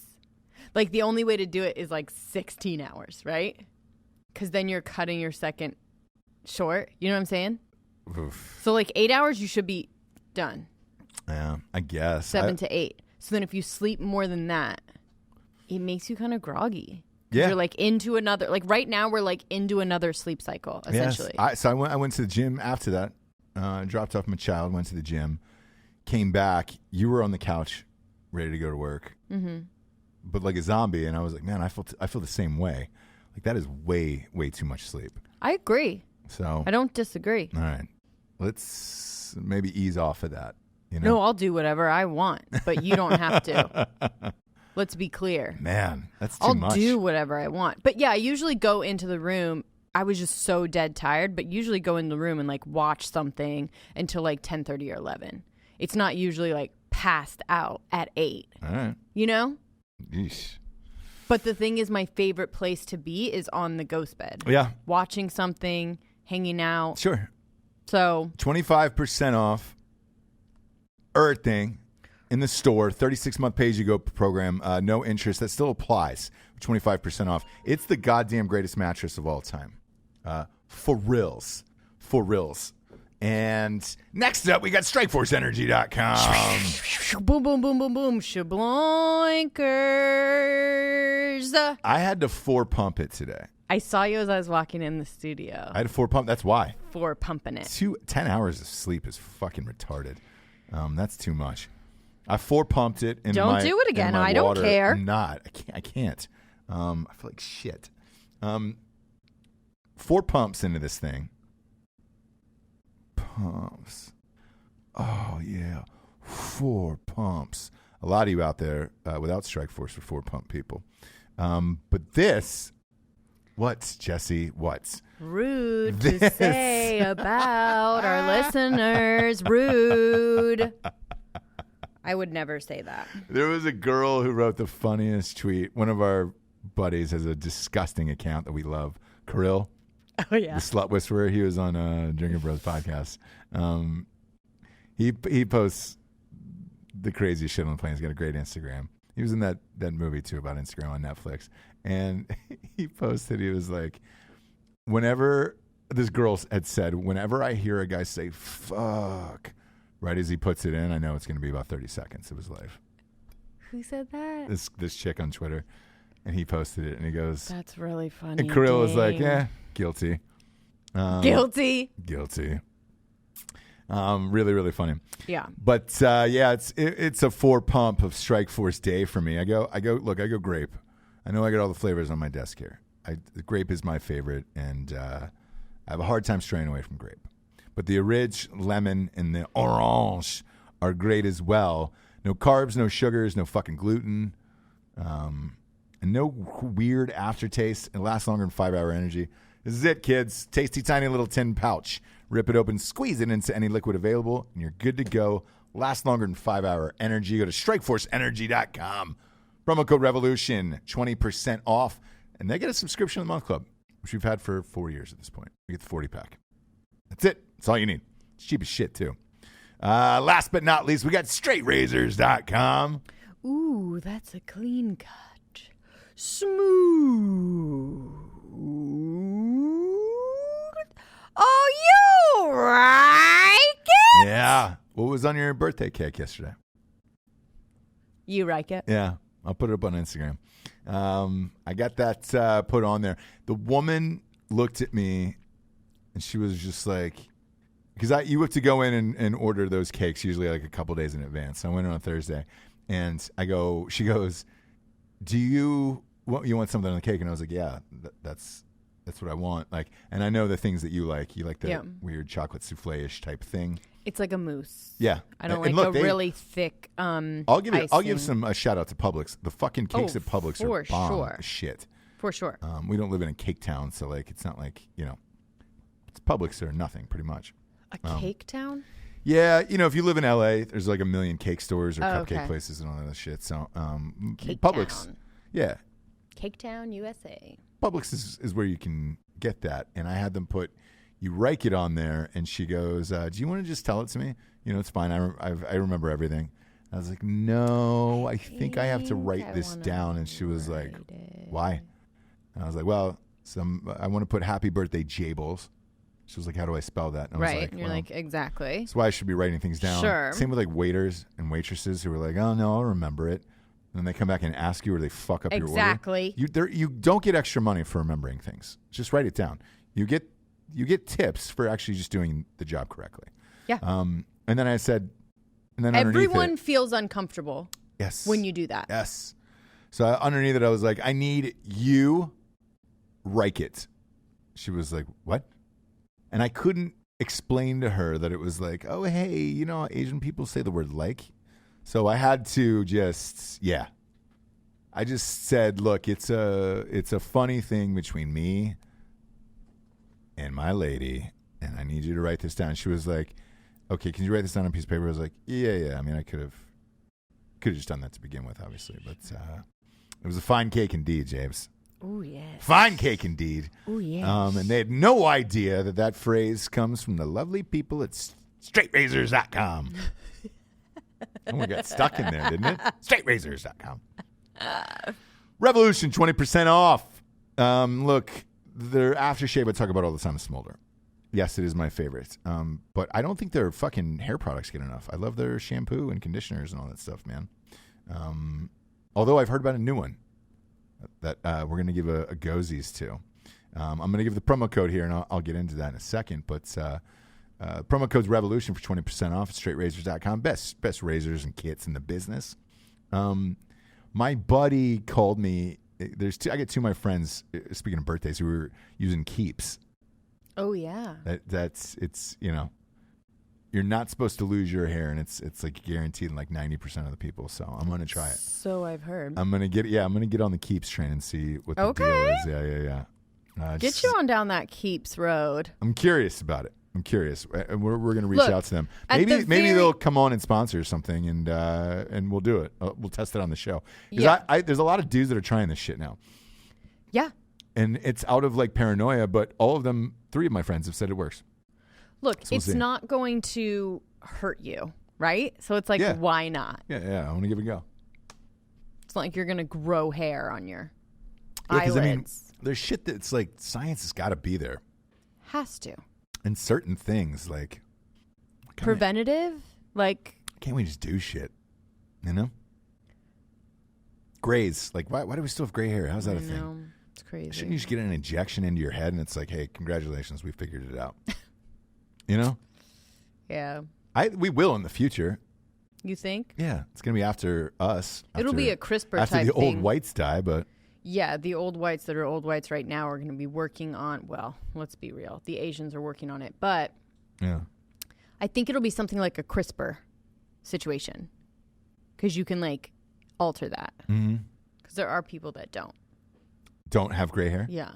like the only way to do it is like 16 hours, right? Because then you're cutting your second short. You know what I'm saying? Oof. So like 8 hours, you should be done. Yeah, I guess. 7 to 8. So then if you sleep more than that, it makes you kind of groggy. Yeah. You're like into another, like right now we're like into another sleep cycle, essentially. Yes. So I went to the gym after that, dropped off my child, went to the gym, came back. You were on the couch ready to go to work, but like a zombie. And I was like, man, I feel the same way. Like that is way, way too much sleep. I agree. So I don't disagree. All right. Let's maybe ease off of that. You know? No, I'll do whatever I want, but you don't have to. Let's be clear. Man, that's too much. I'll do whatever I want. But yeah, I usually go into the room. I was just so dead tired, but usually go in the room and like watch something until like 10:30 or 11. It's not usually like passed out at 8. All right. You know? Yeesh. But the thing is, my favorite place to be is on the ghost bed. Yeah. Watching something, hanging out. Sure. So 25% off everything in the store. 36-month pay-as-you-go program. No interest. That still applies. 25% off. It's the goddamn greatest mattress of all time. For reals. For reals. And next up, we got StrikeForceEnergy.com. Boom, boom, boom, boom, boom. Shabloinkers. I had to 4-pump it today. I saw you as I was walking in the studio. I had to 4-pump. That's why. 4-pumping it. 10 hours of sleep is fucking retarded. That's too much. I 4-pumped it. Don't do it again. I don't care. I'm not. I can't. I feel like shit. 4 pumps into this thing. Pumps. Oh, yeah. 4 pumps. A lot of you out there without Strikeforce are 4-pump people. But this, what's, Jessie? What's? Rude to say about our listeners. Rude. I would never say that. There was a girl who wrote the funniest tweet. One of our buddies has a disgusting account that we love. Kirill. Oh, yeah. The slut whisperer. He was on Drinkin Bros podcast. He posts the craziest shit on the plane. He's got a great Instagram. He was in that movie too about Instagram on Netflix. And he posted, he was like, whenever this girl had said, whenever I hear a guy say fuck, right as he puts it in, I know it's going to be about 30 seconds of his life. Who said that? This chick on Twitter. And he posted it and he goes, that's really funny. And Kirill was like, guilty. Guilty. Really, really funny. Yeah. But it's a 4-pump of Strikeforce day for me. I go grape. I know I got all the flavors on my desk here. The grape is my favorite, and I have a hard time straying away from grape. But the Orange, lemon, and the orange are great as well. No carbs, no sugars, no fucking gluten, and no weird aftertaste. It lasts longer than 5-hour energy. This is it, kids. Tasty, tiny little tin pouch. Rip it open, squeeze it into any liquid available, and you're good to go. Last longer than 5-hour energy. Go to StrikeForceEnergy.com. Promo code REVOLUTION, 20% off. And they get a subscription to the Month Club, which we've had for 4 years at this point. We get the 40-pack. That's it. That's all you need. It's cheap as shit, too. Last but not least, we got StraightRazors.com. Ooh, that's a clean cut. Smooth. Oh, you like it? Yeah. What was on your birthday cake yesterday? You like it? Yeah. I'll put it up on Instagram. I got that put on there. The woman looked at me and she was just like, because you have to go in and order those cakes usually like a couple days in advance. So I went in on Thursday and she goes, do you well, you want something on the cake? And I was like, yeah, that's what I want. Like, and I know the things that you like. You like the weird chocolate souffle-ish type thing. It's like a mousse. Yeah. I don't like really thick I'll give some a shout out to Publix. The fucking cakes at Publix are bomb shit. For sure. We don't live in a cake town, so like it's not like, it's Publix or nothing pretty much. A cake town? Yeah, if you live in LA, there's like a million cake stores or cupcake places and all that shit. So Cake Publix. Town. Yeah. Cake Town, USA. Publix is where you can get that. And I had them put you write it on there, and she goes, do you want to just tell it to me? It's fine. I remember everything. I was like, no, I think I have to write this down. And she was like, why? And I was like, well, I want to put happy birthday Jables. She was like, how do I spell that? And I was like, and you're like, exactly. That's why I should be writing things down. Sure. Same with like waiters and waitresses who were like, oh, no, I'll remember it. And then they come back and ask you or they fuck up your order. Exactly. You don't get extra money for remembering things. Just write it down. You get tips for actually just doing the job correctly. Yeah. And then I said, everyone feels uncomfortable. Yes. When you do that. Yes. So underneath it, I was like, I need you write it. She was like, what? And I couldn't explain to her that it was like, oh, hey, Asian people say the word like. So I had to I just said, look, it's a funny thing between me and my lady, and I need you to write this down. She was like, okay, can you write this down on a piece of paper? I was like, yeah. I mean, I could have just done that to begin with, obviously. But it was a fine cake indeed, James. Oh, yes. Fine cake indeed. Oh, yes. And they had no idea that phrase comes from the lovely people at straightrazors.com. Oh, we got stuck in there, didn't it? Straightrazors.com. Revolution, 20% off. Look, their aftershave I talk about all the time is Smolder. Yes, it is my favorite. But I don't think their fucking hair products get enough. I love their shampoo and conditioners and all that stuff, man. Although I've heard about a new one that we're going to give a go-sies to. I'm going to give the promo code here, and I'll get into that in a second. But promo code's Revolution for 20% off at straightrazors.com. Best razors and kits in the business. My buddy called me. I get two of my friends, speaking of birthdays, who were using Keeps. Oh, yeah. It's you're not supposed to lose your hair, and it's like guaranteed in like 90% of the people. So I'm going to try it. So I've heard. I'm going to get on the Keeps train and see what the deal is. Yeah. Get you on down that Keeps road. I'm curious about it. I'm curious. We're going to reach out to them. Maybe they'll come on and sponsor something, and we'll do it. We'll test it on the show. Because there's a lot of dudes that are trying this shit now. Yeah. And it's out of like paranoia, but all of them, 3 of my friends have said it works. Look, so it's not going to hurt you, right? So it's like, why not? Yeah, I want to give it a go. It's not like you're going to grow hair on your eyelids. I mean, there's shit that's like science has got to be there. Has to. And certain things like preventative, like can't we just do shit? Grays, like why do we still have gray hair? How's that a thing? It's crazy. Shouldn't you just get an injection into your head and it's like, hey, congratulations, we figured it out. Yeah. We will in the future. You think? Yeah, it's gonna be after us. It'll be a CRISPR after type the thing. old whites die, but yeah, the old whites that are old whites right now are going to be working on. Well, let's be real. The Asians are working on it, but yeah, I think it'll be something like a CRISPR situation because you can like alter that. Because there are people that don't have gray hair. Yeah.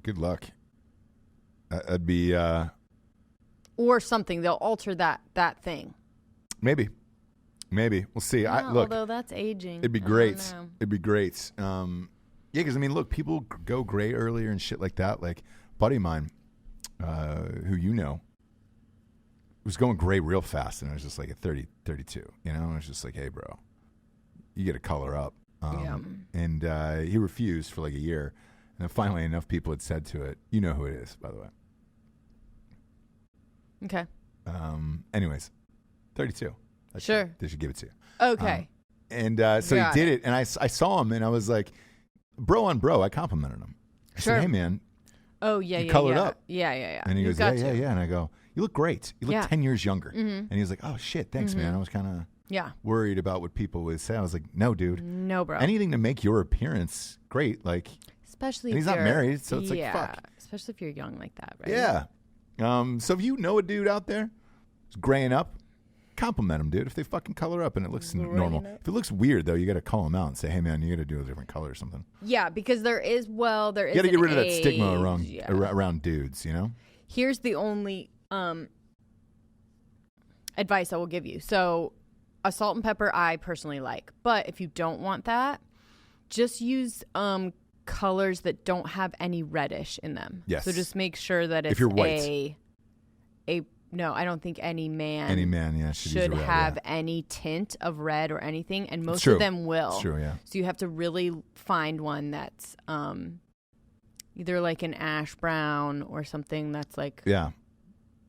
Good luck. That'd be or something. They'll alter that thing. Maybe we'll see. Yeah, although that's aging, it'd be great. It'd be great. Yeah, because I mean, look, people go gray earlier and shit like that. Like, a buddy of mine, who was going gray real fast, and I was just like at 30, 32. I was just like, hey, bro, you got to color up. And he refused for like a year, and then finally enough people had said to it, you know who it is, by the way. Okay. Anyways, 32. Sure. They should give it to you. Okay. So he did it, and I saw him, and I was like, bro on bro, I complimented him. I said, hey, man. Oh, yeah, you colored up. Yeah. And he goes, yeah. And I go, you look great. You look 10 years younger. Mm-hmm. And he was like, oh, shit, thanks, man. I was kind of Yeah. worried about what people would say. I was like, no, dude. No, bro. Anything to make your appearance great. Like, Especially and if he's not you're- married, so it's like, yeah, fuck. especially if you're young like that, right? Yeah. So if you know a dude out there who's graying up, compliment him, dude. If they fucking color up and it looks normal. If it looks weird, though, you got to call him out and say, hey, man, you got to do a different color or something. Yeah, because there is You got to get rid of that stigma around dudes, you know? Here's the only advice I will give you. So a salt and pepper I personally like. But if you don't want that, just use colors that don't have any reddish in them. Yes. So just make sure that it's if you're white. No, I don't think any man should red, have any tint of red or anything, and most true. of them will. It's true, yeah. So you have to really find one that's either like an ash brown or something that's like... Yeah.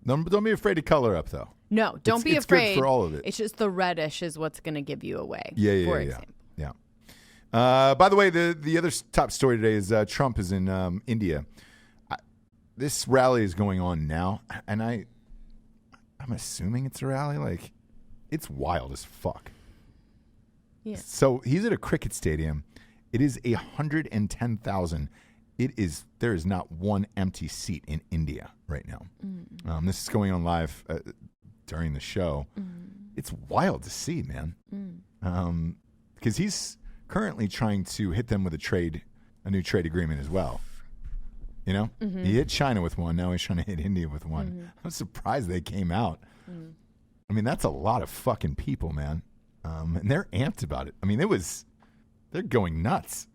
Don't be afraid to color up, though. No, don't be afraid. It's good for all of it. It's just the reddish is what's going to give you away, for example. Yeah. By the way, the other top story today is Trump is in India. This rally is going on now, and I'm assuming it's a rally. Like, it's wild as fuck. Yeah. So he's at a cricket stadium. It is 110,000. There is not one empty seat in India right now. This is going on live during the show. It's wild to see, man. Because he's currently trying to hit them with a new trade agreement as well. You know, he hit China with one. Now he's trying to hit India with one. I'm surprised they came out. I mean, that's a lot of fucking people, man. And they're amped about it. I mean, they're going nuts.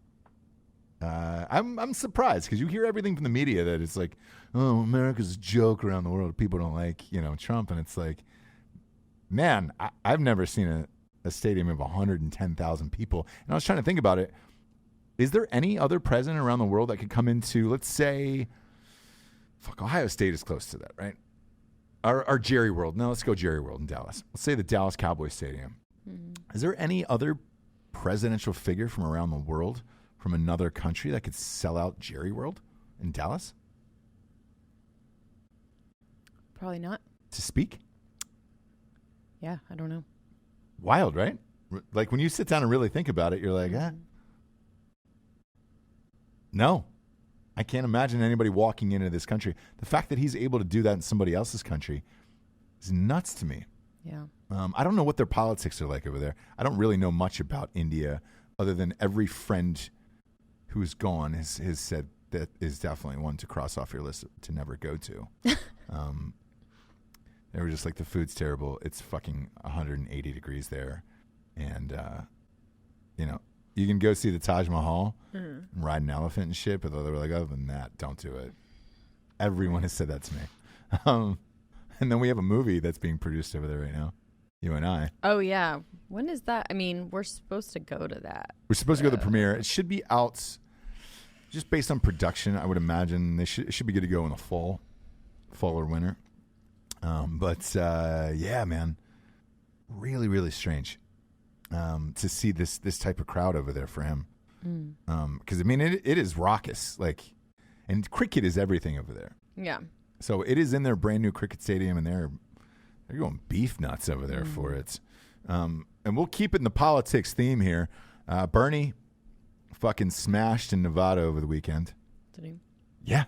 I'm surprised because you hear everything from the media that it's like, oh, America's a joke around the world. People don't like, Trump. And it's like, man, I've never seen a stadium of 110,000 people. And I was trying to think about it. Is there any other president around the world that could come into, let's say, Ohio State is close to that, right? Or Jerry World. No, let's go Jerry World in Dallas. Let's say the Dallas Cowboys Stadium. Is there any other presidential figure from around the world, from another country, that could sell out Jerry World in Dallas? Probably not. To speak? Yeah, I don't know. Wild, right? Like when you sit down and really think about it, you're like, no, I can't imagine anybody walking into this country. The fact that he's able to do that in somebody else's country is nuts to me. Yeah. I don't know what their politics are like over there. I don't really know much about India other than every friend who's gone has said that is definitely one to cross off your list to never go to. They were just like, the food's terrible. It's fucking 180 degrees there. And, you can go see the Taj Mahal and ride an elephant and shit, but they were like, other than that, don't do it. Everyone has said that to me. And then we have a movie that's being produced over there right now, you and I. Oh, yeah. When is that? I mean, we're supposed to go to that. We're supposed to go to the premiere. It should be out just based on production. I would imagine it should be good to go in the fall or winter. Yeah, man, really, really strange. To see this type of crowd over there for him. Because, I mean, it is raucous. And cricket is everything over there. Yeah. So it is in their brand new cricket stadium, and they're going beef nuts over there for it. And we'll keep it in the politics theme here. Bernie fucking smashed in Nevada over the weekend. Did he? Yeah.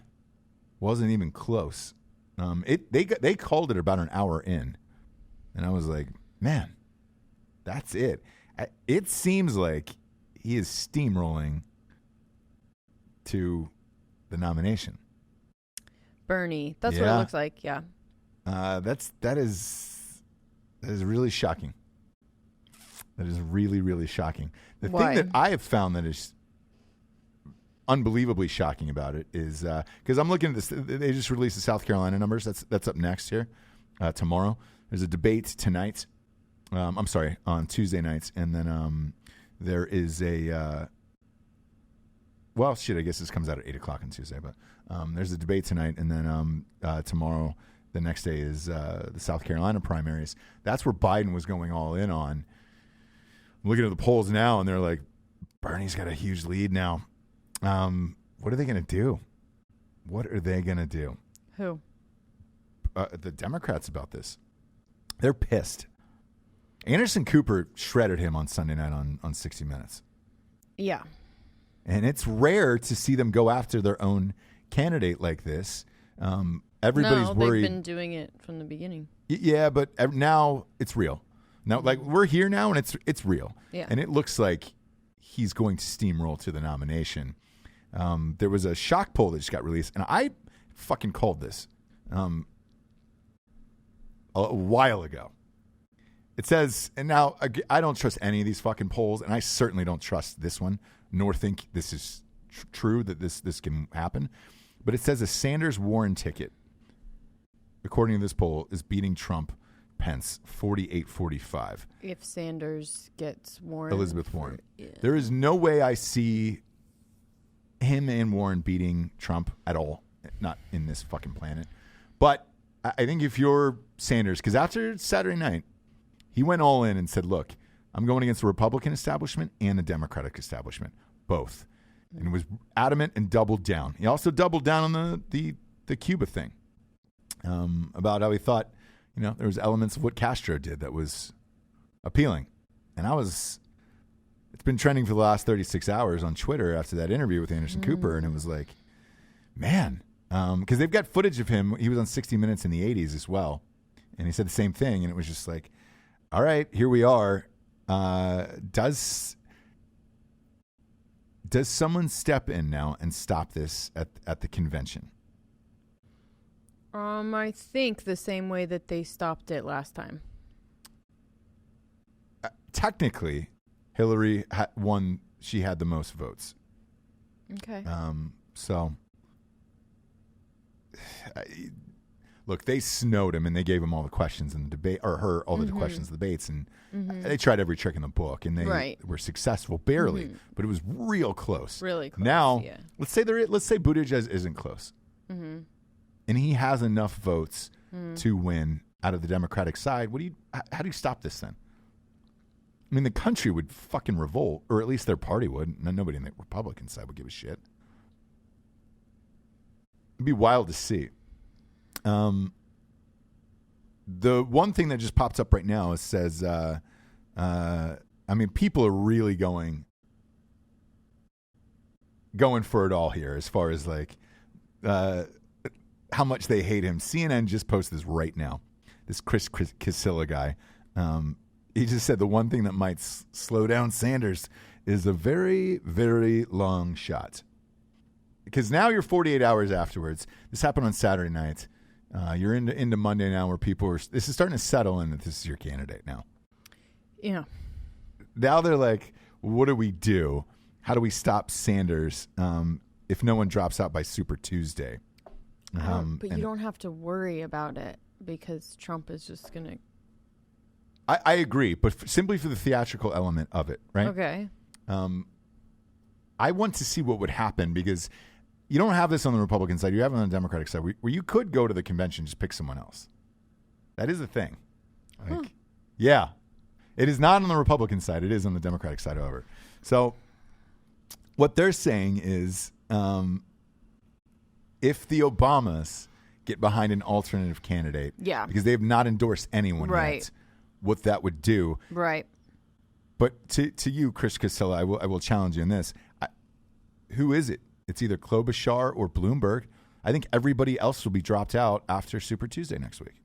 Wasn't even close. They called it about an hour in. And I was like, man, that's it. It seems like he is steamrolling to the nomination. Bernie. That's what it looks like. Yeah. That is really shocking. That is really, really shocking. The thing that I have found that is unbelievably shocking about it is because I'm looking at this. They just released the South Carolina numbers. That's up next here tomorrow. There's a debate tonight. I'm sorry, on Tuesday nights, and then there is a. Well, shit. I guess this comes out at 8:00 on Tuesday, but there's a debate tonight, and then tomorrow, the next day is the South Carolina primaries. That's where Biden was going all in on. I'm looking at the polls now, and they're like, Bernie's got a huge lead now. What are they going to do? What are they going to do? Who? The Democrats about this. They're pissed. Anderson Cooper shredded him on Sunday night on 60 Minutes. Yeah. And it's rare to see them go after their own candidate like this. Everybody's worried. They've been doing it from the beginning. Yeah, but now it's real. Now, like, we're here now, and it's real. Yeah. And it looks like he's going to steamroll to the nomination. There was a shock poll that just got released, and I fucking called this a while ago. It says, and now I don't trust any of these fucking polls, and I certainly don't trust this one, nor think this is true that this can happen. But it says a Sanders-Warren ticket, according to this poll, is beating Trump-Pence 48-45. If Sanders gets Warren. Elizabeth Warren. There is no way I see him and Warren beating Trump at all. Not in this fucking planet. But I think if you're Sanders, because after Saturday night, he went all in and said, look, I'm going against the Republican establishment and the Democratic establishment, both. And was adamant and doubled down. He also doubled down on the Cuba thing, about how he thought, there was elements of what Castro did that was appealing. And it's been trending for the last 36 hours on Twitter after that interview with Anderson Cooper. And it was like, man, because they've got footage of him. He was on 60 Minutes in the 80s as well. And he said the same thing. And it was just like, all right, here we are. Does someone step in now and stop this at the convention? I think the same way that they stopped it last time. Technically, Hillary won. She had the most votes. Okay. So, look, they snowed him and they gave him all the questions in the debate, or her all the questions in the debates, and they tried every trick in the book, and they were successful barely, but it was real close. Really close. Now, let's say Buttigieg isn't close, and he has enough votes to win out of the Democratic side. How do you stop this then? I mean, the country would fucking revolt, or at least their party would. Nobody in the Republican side would give a shit. It'd be wild to see. The one thing that just pops up right now says, people are really going for it all here as far as like how much they hate him. CNN just posted this right now. This Chris Casilla guy. He just said the one thing that might slow down Sanders is a very, very long shot. Because now you're 48 hours afterwards. This happened on Saturday night. You're into Monday now where this is starting to settle in that this is your candidate now. Yeah. Now they're like, what do we do? How do we stop Sanders if no one drops out by Super Tuesday? But you don't have to worry about it because Trump is just going to. I agree, but simply for the theatrical element of it, right? Okay. I want to see what would happen because you don't have this on the Republican side. You have it on the Democratic side where you could go to the convention and just pick someone else. That is a thing. Yeah. It is not on the Republican side. It is on the Democratic side, however. So what they're saying is if the Obamas get behind an alternative candidate, because they have not endorsed anyone yet, what that would do. Right. But to you, Chris Casilla, I will challenge you on this. Who is it? It's either Klobuchar or Bloomberg. I think everybody else will be dropped out after Super Tuesday next week.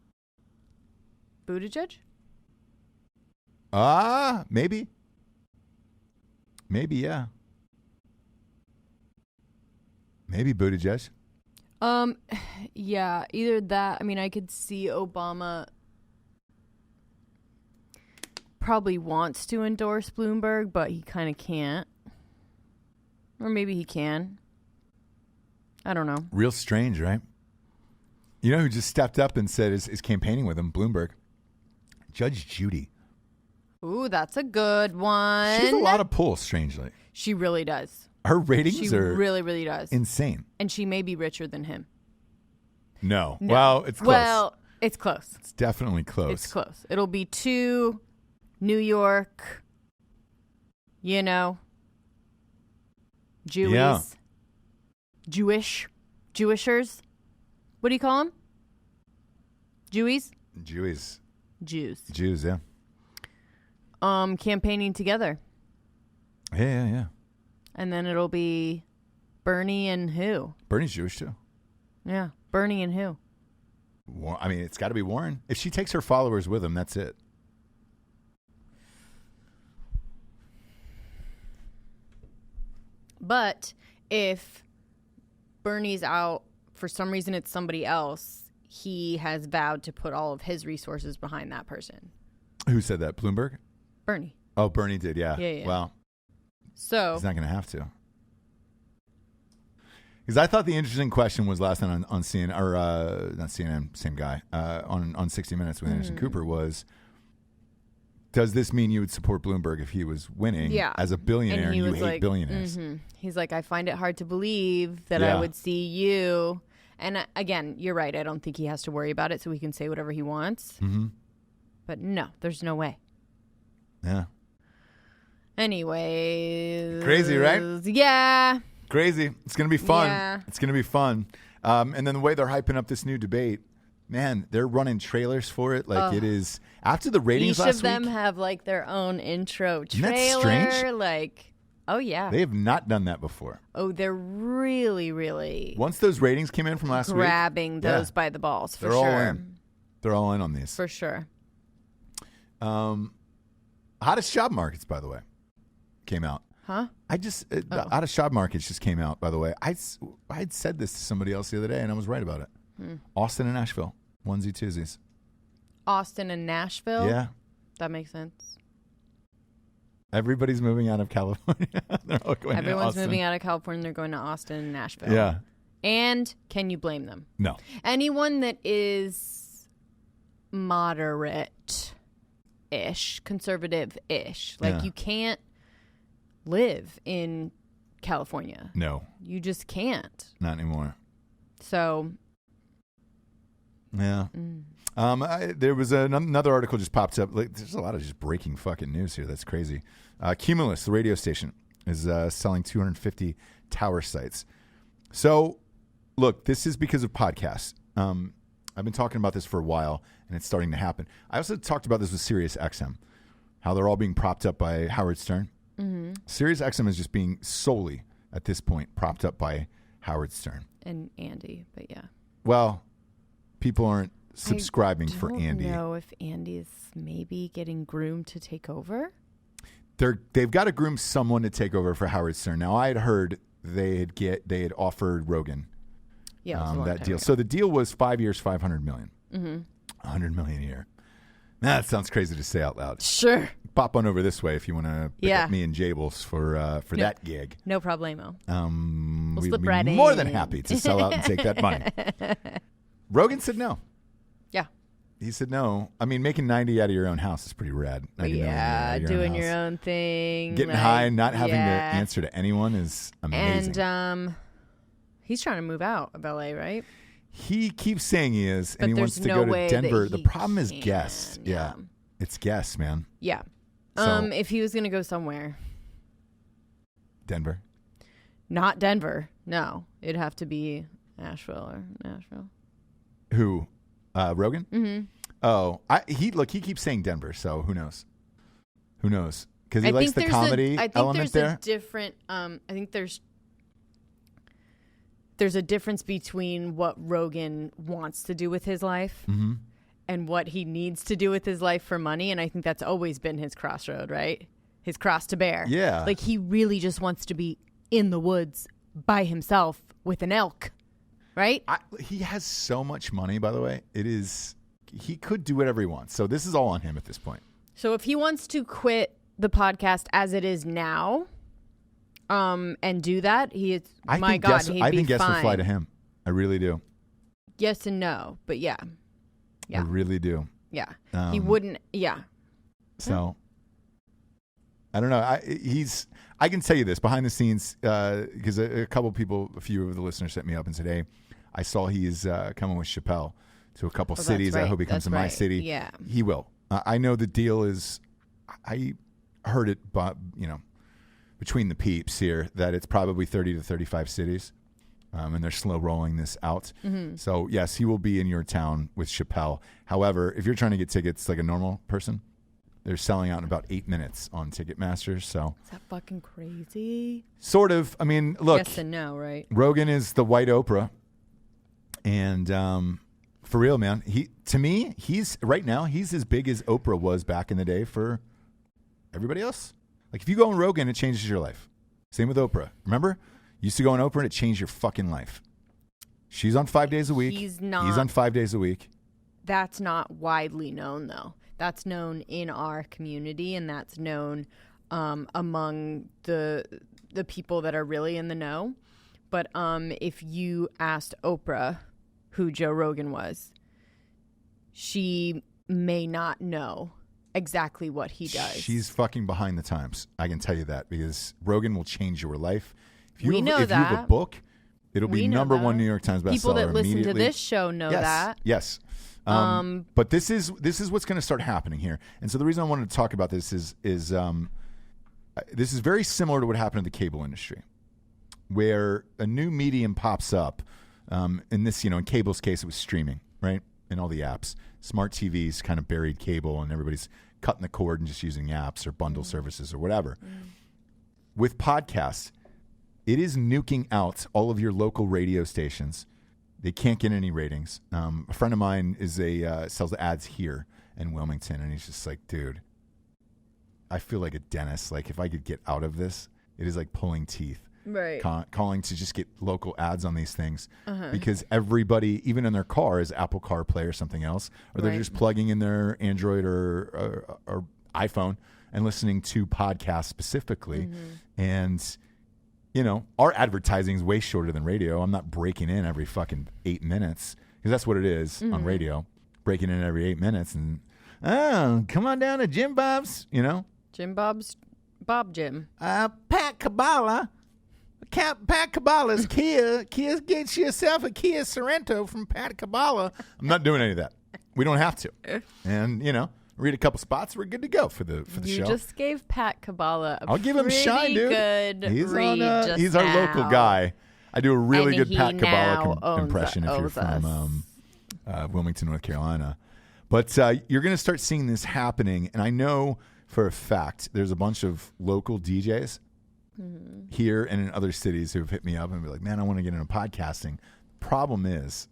Buttigieg? Maybe. Maybe, yeah. Maybe Buttigieg. Yeah, either that. I mean, I could see Obama probably wants to endorse Bloomberg, but he kind of can't. Or maybe he can. I don't know. Real strange, right? You know who just stepped up and said is campaigning with him? Bloomberg. Judge Judy. Ooh, that's a good one. She has a lot of pull, strangely. She really does. Her ratings are really, really does. Insane. And she may be richer than him. No. Well, it's close. Well, it's close. It's definitely close. It's close. It'll be 2 New York, Jewies. Yeah. Jewishers. What do you call them? Jewies? Jews. Jews. Jews, yeah. campaigning together. Yeah. And then it'll be Bernie and who? Bernie's Jewish too. Yeah, Bernie and who? I mean, it's got to be Warren. If she takes her followers with him, that's it. But if Bernie's out, for some reason it's somebody else, he has vowed to put all of his resources behind that person. Who said that? Bloomberg? Bernie. Oh, Bernie did, yeah. Yeah. Well, so he's not going to have to. Because I thought the interesting question was last night on CNN, or not CNN, same guy, on 60 Minutes with Anderson Cooper was, does this mean you would support Bloomberg if he was winning as a billionaire and you hate billionaires? Mm-hmm. He's like, I find it hard to believe that I would see you. And again, you're right. I don't think he has to worry about it, so he can say whatever he wants. Mm-hmm. But no, there's no way. Yeah. Anyway. Crazy, right? Yeah. Crazy. It's going to be fun. Yeah. It's going to be fun. And then the way they're hyping up this new debate, man, they're running trailers for it. Like it is after the ratings each last of them week, have like their own intro trailer. Isn't that strange? Like, oh yeah. They have not done that before. Oh, they're really, really once those ratings came in from last grabbing week, those by the balls for they're sure. all in. They're all in on these. For sure. Hottest job markets, by the way, came out. Huh? The hottest job markets just came out, by the way. I had said this to somebody else the other day, and I was right about it. Austin and Nashville, onesie twosies. Austin and Nashville? Yeah. That makes sense. Everybody's moving out of California. They're all going to Austin. Moving out of California. They're going to Austin and Nashville. Yeah. And can you blame them? No. Anyone that is moderate-ish, conservative-ish. Like you can't live in California. No. You just can't. Not anymore. So. Yeah. There was another article just popped up. Like, there's a lot of just breaking fucking news here. That's crazy. Cumulus, the radio station, is selling 250 tower sites. So, look, this is because of podcasts. I've been talking about this for a while, and it's starting to happen. I also talked about this with Sirius XM, how they're all being propped up by Howard Stern. Mm-hmm. Sirius XM is just being solely, at this point, propped up by Howard Stern. And Andy, but yeah. Well, people aren't subscribing for Andy. I don't know if Andy's maybe getting groomed to take over. They've got to groom someone to take over for Howard Stern. Now, I had heard they had offered Rogan that deal. Ago. So the deal was 5 years, $500 million. Mm-hmm. $100 million a year. That sounds crazy to say out loud. Sure. Pop on over this way if you want to pick up me and Jables for that gig. No problemo. We'd be right more in. than happy to sell out and take that money. Rogan said no. Yeah. He said no. I mean, making 90 out of your own house is pretty rad. Doing your own thing. Getting high and not having to answer to anyone is amazing. And he's trying to move out of LA, right? He keeps saying he is, but and he wants to go to Denver. The problem is can. guests. Yeah. It's guests, man. Yeah. So, if he was going to go somewhere. Denver. Not Denver. No. It'd have to be Nashville or Nashville. Who? Rogan? Mm-hmm. Oh, he keeps saying Denver, so who knows? Who knows? Because he likes the comedy element there. I think there's a difference between what Rogan wants to do with his life and what he needs to do with his life for money. And I think that's always been his crossroad, right? His cross to bear. Yeah. Like he really just wants to be in the woods by himself with an elk, right? He has so much money, by the way. He could do whatever he wants. So this is all on him at this point. So if he wants to quit the podcast as it is now, and do that, he'd I think guests will fly to him. I really do. Yes and no, but yeah. I really do. Yeah. He wouldn't. Yeah. So I don't know. I can tell you this behind the scenes because a few of the listeners set me up and said, "Hey, I saw he's coming with Chappelle to a couple cities. Right. I hope he comes to my city. Yeah, he will. I know the deal is. I heard it, but between the peeps here, that it's probably 30 to 35 cities, and they're slow rolling this out. Mm-hmm. So yes, he will be in your town with Chappelle. However, if you're trying to get tickets like a normal person, They're selling out in about 8 minutes on Ticketmaster. So Is that fucking crazy? sort of. I mean, look. Yes and no, right? Rogan is the white Oprah. And for real, man, to me, he's as big as Oprah was back in the day for everybody else. Like if you go on Rogan, it changes your life. Same with Oprah. Remember? You used to go on Oprah and it changed your fucking life. She's on 5 days a week. He's not. He's on 5 days a week. That's not widely known, though. That's known in our community, and that's known among the people that are really in the know. But if you asked Oprah who Joe Rogan was, she may not know exactly what he does. She's fucking behind the times. I can tell you that because Rogan will change your life. If you have a book, it'll be number one New York Times bestseller. People that listen to this show know that. Yes. But this is what's going to start happening here. And so the reason I wanted to talk about this is this is very similar to what happened in the cable industry, where a new medium pops up. In this, in cable's case, it was streaming, right? And all the apps. Smart TVs kind of buried cable, and everybody's cutting the cord and just using apps or bundle services or whatever. With podcasts, it is nuking out all of your local radio stations. They can't get any ratings. A friend of mine sells ads here in Wilmington, and he's just like, dude, I feel like a dentist. Like, if I could get out of this, it is like pulling teeth. Right. Calling to just get local ads on these things because everybody, even in their car, is Apple CarPlay or something else, or they're just plugging in their Android or iPhone and listening to podcasts specifically. And, our advertising is way shorter than radio. I'm not breaking in every fucking 8 minutes because that's what it is on radio, breaking in every 8 minutes. And, come on down to Jim Bob's, Jim Bob's Bob Jim. Pat Kabbalah. Pat Kabbalah's Kia. Kia, get yourself a Kia Sorento from Pat Kabbalah. I'm not doing any of that. We don't have to. And, read a couple spots. We're good to go for the show. You just gave Pat Kabbalah I'll give him shine, dude. Good he's read he's our local guy. I do a really good Pat Kabbalah owns impression if you're from Wilmington, North Carolina. But you're going to start seeing this happening. And I know for a fact there's a bunch of local DJs here and in other cities who have hit me up and be like, man, I want to get into podcasting. Problem is,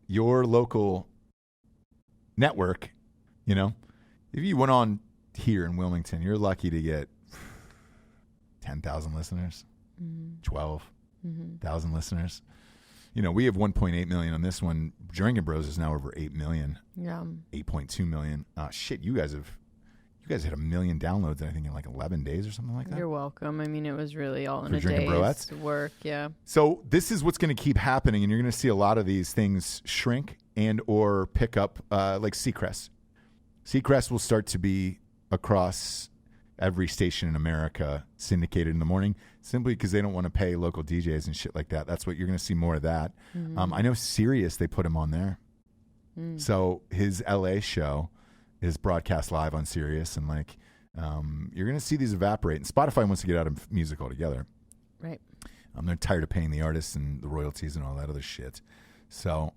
your local network, if you went on here in Wilmington, you're lucky to get 10,000 listeners, 12,000 listeners. We have 1.8 million on this one. Drinkin Bros is now over 8 million. Yeah. 8.2 million. Shit, you guys hit 1 million downloads, I think, in like 11 days or something like that. You're welcome. I mean, it was really all in For a Drinkin day's Broettes? work. Yeah. So this is what's going to keep happening, and you're going to see a lot of these things shrink and or pick up, like Seacrest. Seacrest will start to be across every station in America, syndicated in the morning, simply because they don't want to pay local DJs and shit like that. That's what you're going to see more of that. I know Sirius, they put him on there. So his LA show is broadcast live on Sirius, and you're going to see these evaporate. And Spotify wants to get out of music altogether. Right. They're tired of paying the artists and the royalties and all that other shit. So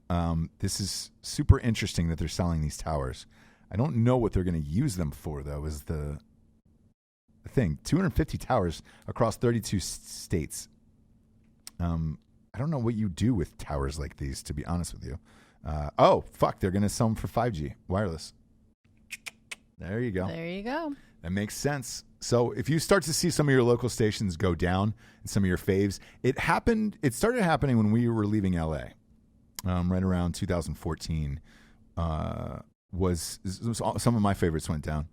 this is super interesting that they're selling these towers. I don't know what they're going to use them for, though, is the thing. 250 towers across 32 states. I don't know what you do with towers like these, to be honest with you. They're going to sell them for 5G wireless. There you go. There you go. That makes sense. So if you start to see some of your local stations go down and some of your faves, it started happening when we were leaving LA, right around 2014. Some of my favorites went down.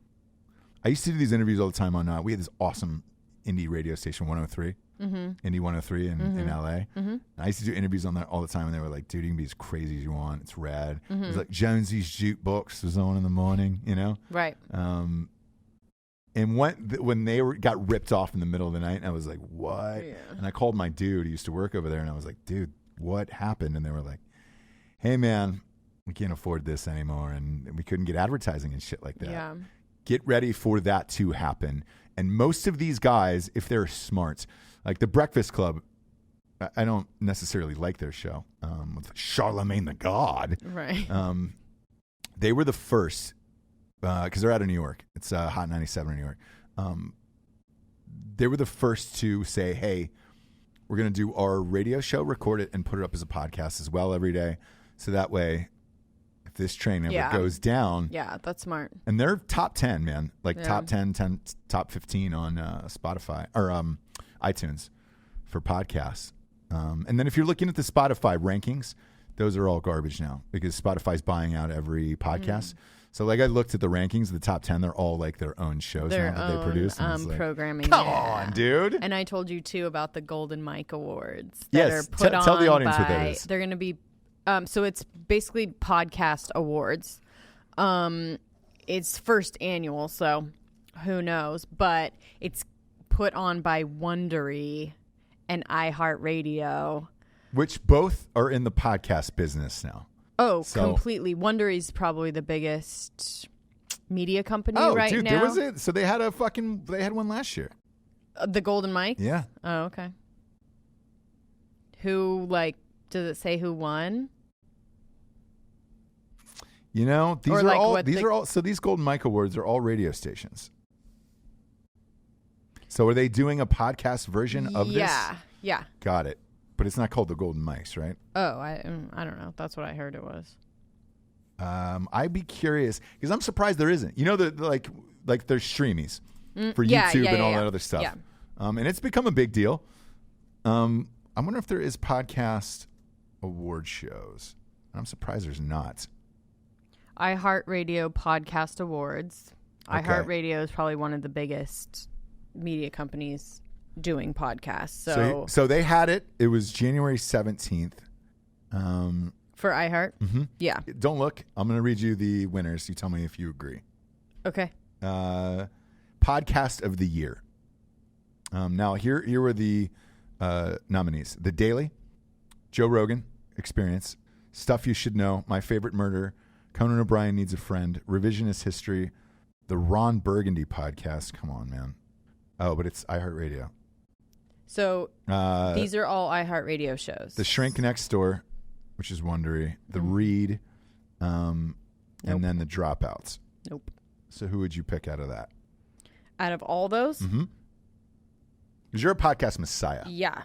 I used to do these interviews all the time on, we had this awesome indie radio station, 103. Indie 103 in LA. I used to do interviews on that all the time, and they were like, dude, you can be as crazy as you want. It's rad. It was like Jonesy's Jukebox was on in the morning, Right. And when they got ripped off in the middle of the night, I was like, what? Yeah. And I called my dude who used to work over there, and I was like, dude, what happened? And they were like, hey, man, we can't afford this anymore, and we couldn't get advertising and shit like that. Yeah. Get ready for that to happen. And most of these guys, if they're smart, like the Breakfast Club, I don't necessarily like their show with Charlemagne the God. Right. They were the first because they're out of New York. It's Hot 97 in New York. They were the first to say, hey, we're going to do our radio show, record it, and put it up as a podcast as well every day. So that way, if this train ever goes down. Yeah, that's smart. And they're top 10, man. Like top 10, top 15 on Spotify or iTunes for podcasts. And then if you're looking at the Spotify rankings, those are all garbage now because Spotify's buying out every podcast. So like I looked at the rankings, the top 10, they're all like their own shows now that they produce. And programming. Come on, dude. And I told you too about the Golden Mike Awards. Yes, are put tell the on audience what that is. They're going to be, so it's basically podcast awards. It's first annual, so who knows? But it's put on by Wondery and iHeartRadio. Which both are in the podcast business now. Oh, completely. Wondery's probably the biggest media company right dude, now. There was it. So they had one last year. The Golden Mike? Yeah. Oh, okay. Who, does it say who won? You know, these these Golden Mike Awards are all radio stations. So are they doing a podcast version of this? Yeah. Got it. But it's not called the Golden Mics, right? Oh, I don't know. That's what I heard it was. I'd be curious because I'm surprised there isn't. You know, like there's streamies for YouTube and all that other stuff. Yeah. And it's become a big deal. I wonder if there is podcast award shows. I'm surprised there's not. iHeartRadio Podcast Awards. Okay. iHeartRadio is probably one of the biggest media companies doing podcasts. So they had it. It was January 17th. For iHeart? Mm-hmm. Yeah. Don't look. I'm going to read you the winners. You tell me if you agree. Okay. Podcast of the Year. Now, here were the nominees. The Daily, Joe Rogan Experience, Stuff You Should Know, My Favorite Murder, Conan O'Brien Needs a Friend, Revisionist History, the Ron Burgundy Podcast. Come on, man. Oh, but it's iHeartRadio. So these are all iHeartRadio shows. The Shrink Next Door, which is Wondery, The Read, and then The Dropouts. Nope. So who would you pick out of that? Out of all those? Mm-hmm. Because you're a podcast messiah. Yeah.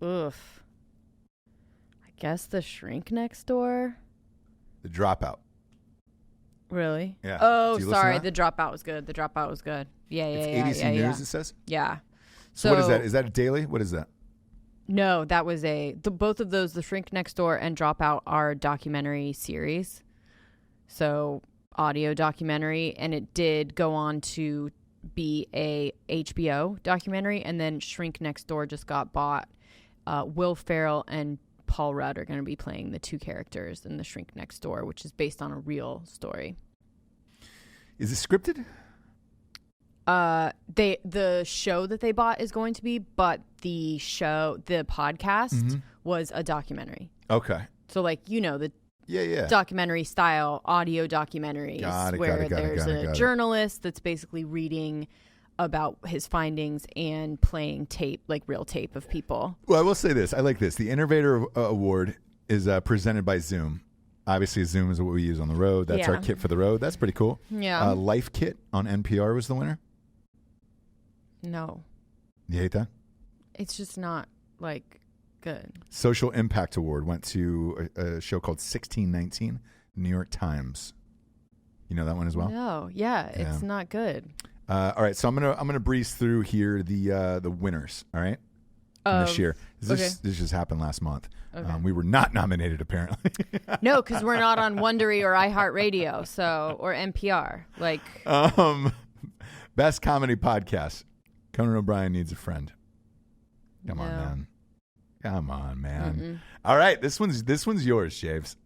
Oof. I guess The Shrink Next Door. The Dropout. Really? Yeah. Oh, sorry. The Dropout was good. Yeah. It's ABC News, it says? Yeah. So what is that? Is that a daily? What is that? No, that was both of those, The Shrink Next Door and Dropout, are documentary series. So audio documentary, and it did go on to be a HBO documentary, and then Shrink Next Door just got bought. Will Ferrell and Paul Rudd are going to be playing the two characters in The Shrink Next Door, which is based on a real story. Is it scripted? The show that they bought is going to be, but the podcast was a documentary. Okay. So the documentary style audio documentaries where there's a journalist that's basically reading about his findings and playing tape, like real tape of people. Well, I will say this. I like this. The Innovator Award is presented by Zoom. Obviously, Zoom is what we use on the road. That's our kit for the road. That's pretty cool. Yeah. Life Kit on NPR was the winner. No. You hate that? It's just not, good. Social Impact Award went to a show called 1619, New York Times. You know that one as well? No. Yeah. It's not good. All right, so I'm gonna breeze through here the winners. All right, this year. This just happened last month. Okay. We were not nominated apparently. No, because we're not on Wondery or iHeartRadio, or NPR. Best comedy podcast. Conan O'Brien Needs a Friend. Come on, man. Mm-mm. All right, this one's yours, James,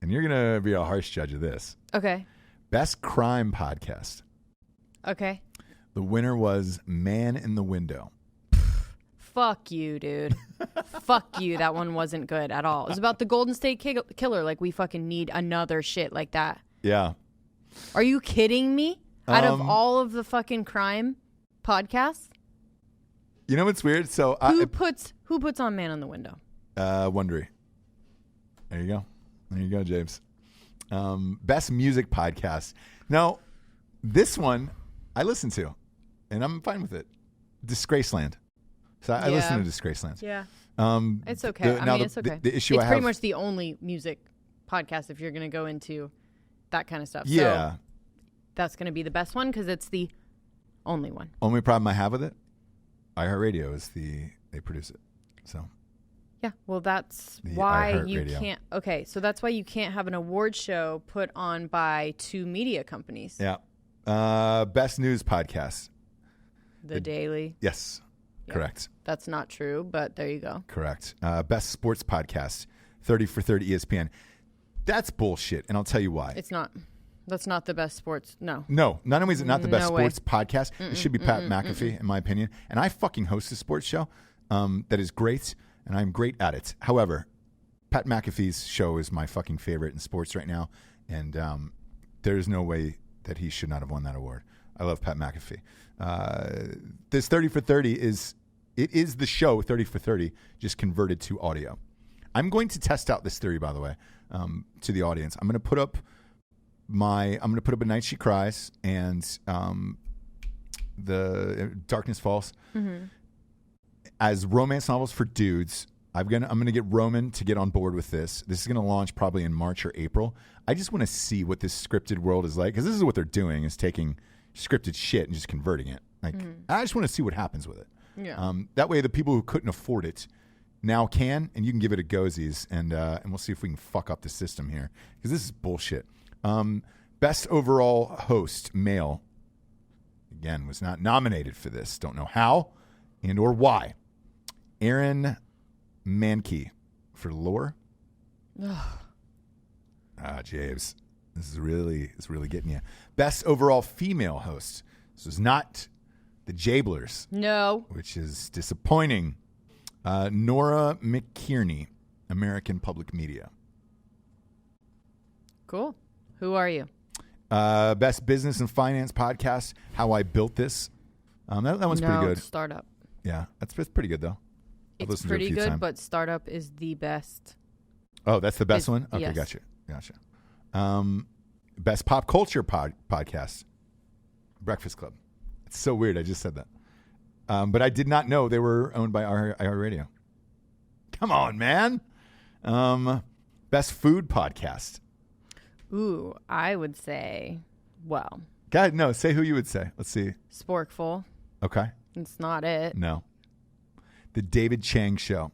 and you're gonna be a harsh judge of this. Okay. Best crime podcast. Okay. The winner was Man in the Window. Fuck you, dude. Fuck you. That one wasn't good at all. It was about the Golden State Killer. We fucking need another shit like that. Yeah. Are you kidding me? Out of all of the fucking crime podcasts? You know what's weird? So who puts on Man in the Window? Wondery. There you go, James. Best music podcast. Now, this one I listen to, and I'm fine with it. Disgraceland. So I listen to Disgraceland. Yeah. It's okay. It's okay. The issue it's I have, pretty much the only music podcast if you're going to go into that kind of stuff. Yeah. So that's going to be the best one because it's the only one. Only problem I have with it, iHeartRadio is they produce it. So. Yeah, well, that's why you can't. Okay, so that's why you can't have an award show put on by two media companies. Yeah. Best news podcast. The Daily. Yes. Yeah. Correct. That's not true, but there you go. Correct. Best sports podcast. 30 for 30 ESPN. That's bullshit, and I'll tell you why. It's not. That's not the best sports. No. No. Not only is it not the best sports podcast, it should be Pat McAfee, in my opinion. And I fucking host a sports show that is great. And I'm great at it. However, Pat McAfee's show is my fucking favorite in sports right now. And there's no way that he should not have won that award. I love Pat McAfee. This 30 for 30 is the show 30 for 30 just converted to audio. I'm going to test out this theory, by the way, to the audience. I'm going to put up A Night She Cries and the Darkness Falls. Mm-hmm. As romance novels for dudes, I'm gonna get Roman to get on board with this. This is gonna launch probably in March or April. I just want to see what this scripted world is like because this is what they're doing: is taking scripted shit and just converting it. Like I just want to see what happens with it. Yeah. That way, the people who couldn't afford it now can, and you can give it a goesies, and we'll see if we can fuck up the system here because this is bullshit. Best overall host male, again, was not nominated for this. Don't know how and or why. Aaron Mankey for Lore. James, this is really getting you. Best overall female host. This was not the Jablers. No. Which is disappointing. Nora McKierney, American Public Media. Cool. Who are you? Best business and finance podcast. How I Built This. That one's pretty good. Startup. Yeah, that's pretty good though. It's pretty good, but Startup is the best. Oh, that's the best one? Okay, yes. Gotcha. Best pop culture podcast. Breakfast Club. It's so weird. I just said that. But I did not know they were owned by iHeartRadio. Come on, man. Best food podcast. Ooh, I would say, well. God, no, say who you would say. Let's see. Sporkful. Okay. It's not it. No. The David Chang Show.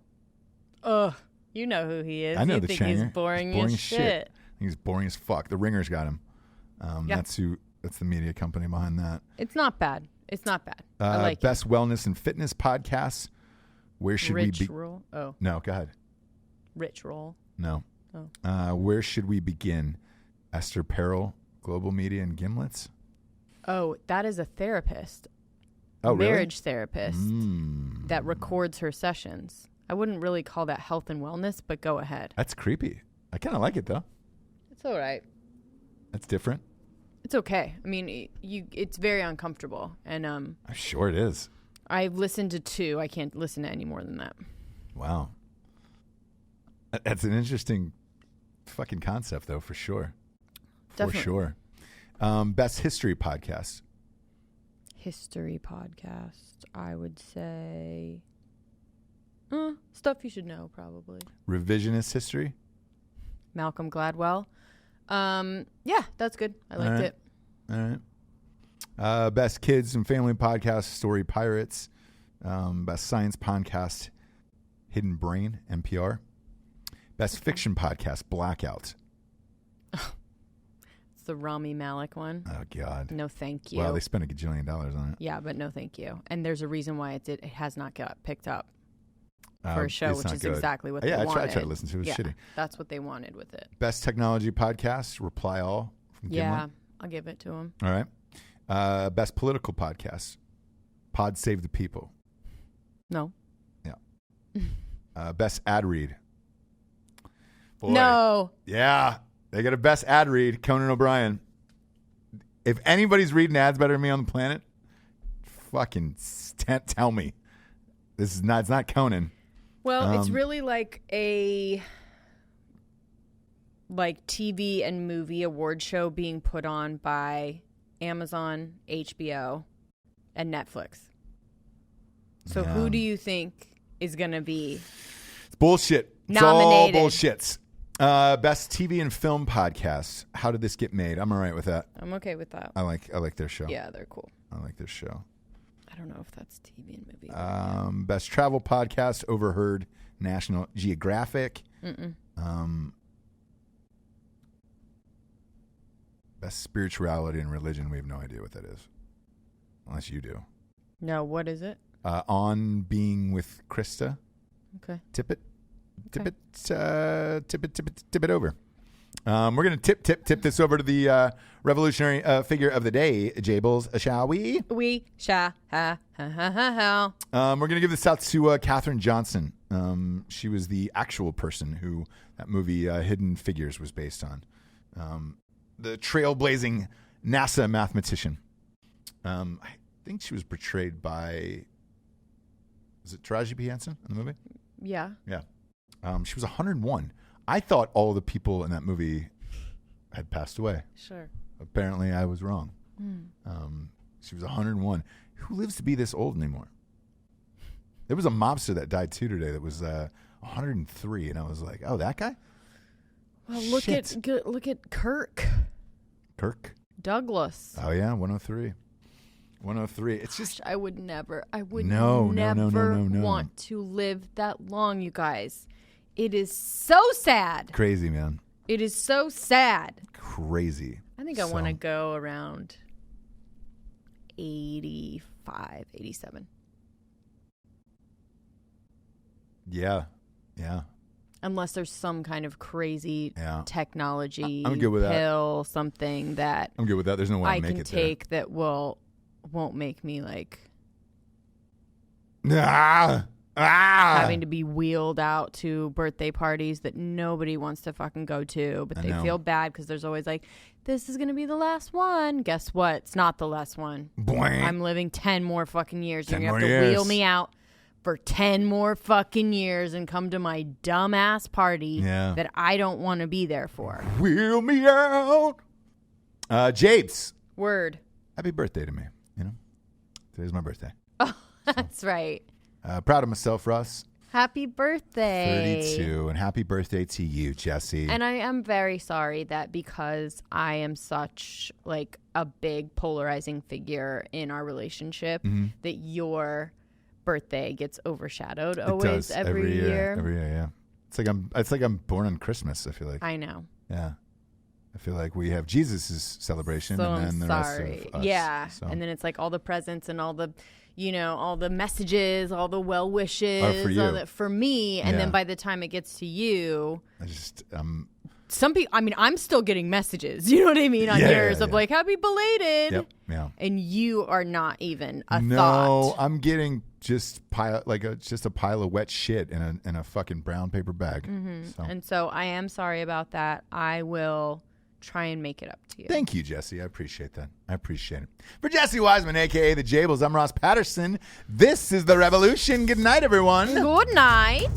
Ugh. You know who he is. I know you the think Changer. He's boring as shit. I think he's boring as fuck. The Ringer's got him. Yeah. That's the media company behind that. It's not bad. I like Best wellness and fitness podcasts. Where should we be? Roll? Oh. No, go ahead. Rich Roll. No. Oh. Where should we begin? Esther Perel, Global Media and Gimlets. Oh, that is a therapist. Oh, marriage therapist Mm. that records her sessions. I wouldn't really call that health and wellness, but go ahead. That's creepy. I kind of like it, though. It's all right. That's different. It's okay. I mean, it's very uncomfortable. And I'm sure it is. I've listened to 2. I can't listen to any more than that. Wow. That's an interesting fucking concept, though, for sure. Definitely. For sure. Best history podcast. History podcast, I would say stuff you should know, probably. Revisionist history. Malcolm Gladwell. Yeah, that's good. I liked it. All right. Best kids and family podcast, Story Pirates. Best science podcast, Hidden Brain, NPR. Best fiction podcast, Blackout. It's the Rami Malek one. Oh, God. No, thank you. Well, they spent $1 gajillion on it. Yeah, but no, thank you. And there's a reason why it has not got picked up for a show, which is good. Exactly what they wanted. wanted. I tried to listen to it. It was shitty. That's what they wanted with it. Best technology podcast, Reply All from Gimlet. Yeah, I'll give it to him. All right. Best political podcast, Pod Save the People. No. Yeah. Best ad read. Boy. No. Yeah. They got a best ad read, Conan O'Brien. If anybody's reading ads better than me on the planet, fucking tell me. It's not Conan. Well, it's really like like TV and movie award show being put on by Amazon, HBO, and Netflix. So who do you think is going to be It's bullshit. nominated? It's all bullshit. Best TV and film podcast. How did this get made? I'm all right with that. I'm okay with that. I like their show. Yeah, they're cool. I like their show. I don't know if that's TV and movie. Best travel podcast. Overheard. National Geographic. Best spirituality and religion. We have no idea what that is, unless you do. No, what is it? On Being with Krista. Okay. Tip it over. We're going to tip this over to the revolutionary figure of the day, Jables, shall we? We shall. We're going to give this out to Katherine Johnson. She was the actual person who that movie Hidden Figures was based on. The trailblazing NASA mathematician. I think she was portrayed by, was it Taraji P. Henson in the movie? Yeah. Yeah. She was 101. I thought all the people in that movie had passed away. Sure. Apparently, I was wrong. She was 101. Who lives to be this old anymore? There was a mobster that died too today that was 103, and I was like, "Oh, that guy." Well, look at Kirk Douglas. Oh yeah, 103. 103. It's just I would never No. want to live that long, you guys. It is so sad. Crazy, man. It is so sad. Crazy. I think I want to go around 85, 87. Yeah. Unless there's some kind of crazy technology I'm good with pill, something that I'm good with that. There's no way I I'll make can it take that won't make me like having to be wheeled out to birthday parties that nobody wants to fucking go to, but they feel bad because there's always like, this is going to be the last one. Guess what? It's not the last one. Boing. I'm living 10 more fucking years. You're 10 going to more have to years. wheel me out for 10 more fucking years and come to my dumbass party that I don't want to be there for. Wheel me out. Jabes. Word. Happy birthday to me. You know, today's my birthday. Oh, that's right. Proud of myself, Russ. Happy birthday. 32. And happy birthday to you, Jessie. And I am very sorry that because I am such like a big polarizing figure in our relationship that your birthday gets overshadowed always every year. Every year, yeah. It's like I'm born on Christmas, I feel like. I know. Yeah. I feel like we have Jesus' celebration So and then the rest of us. Yeah. So. And then it's like all the presents and all the, all the messages, all the well wishes. Are for you. All that for me. And then by the time it gets to you, I just, some people, I'm still getting messages, you know what I mean, on yours of like, happy belated. Yep, yeah. And you are not even a thought. No, I'm getting just a pile of wet shit in a fucking brown paper bag. So. And so I am sorry about that. I will try and make it up to you. Thank you, Jessie. I appreciate that. I appreciate it. For Jessie Wiseman, a.k.a. The Jables, I'm Ross Patterson. This is The Revolution. Good night, everyone. Good night.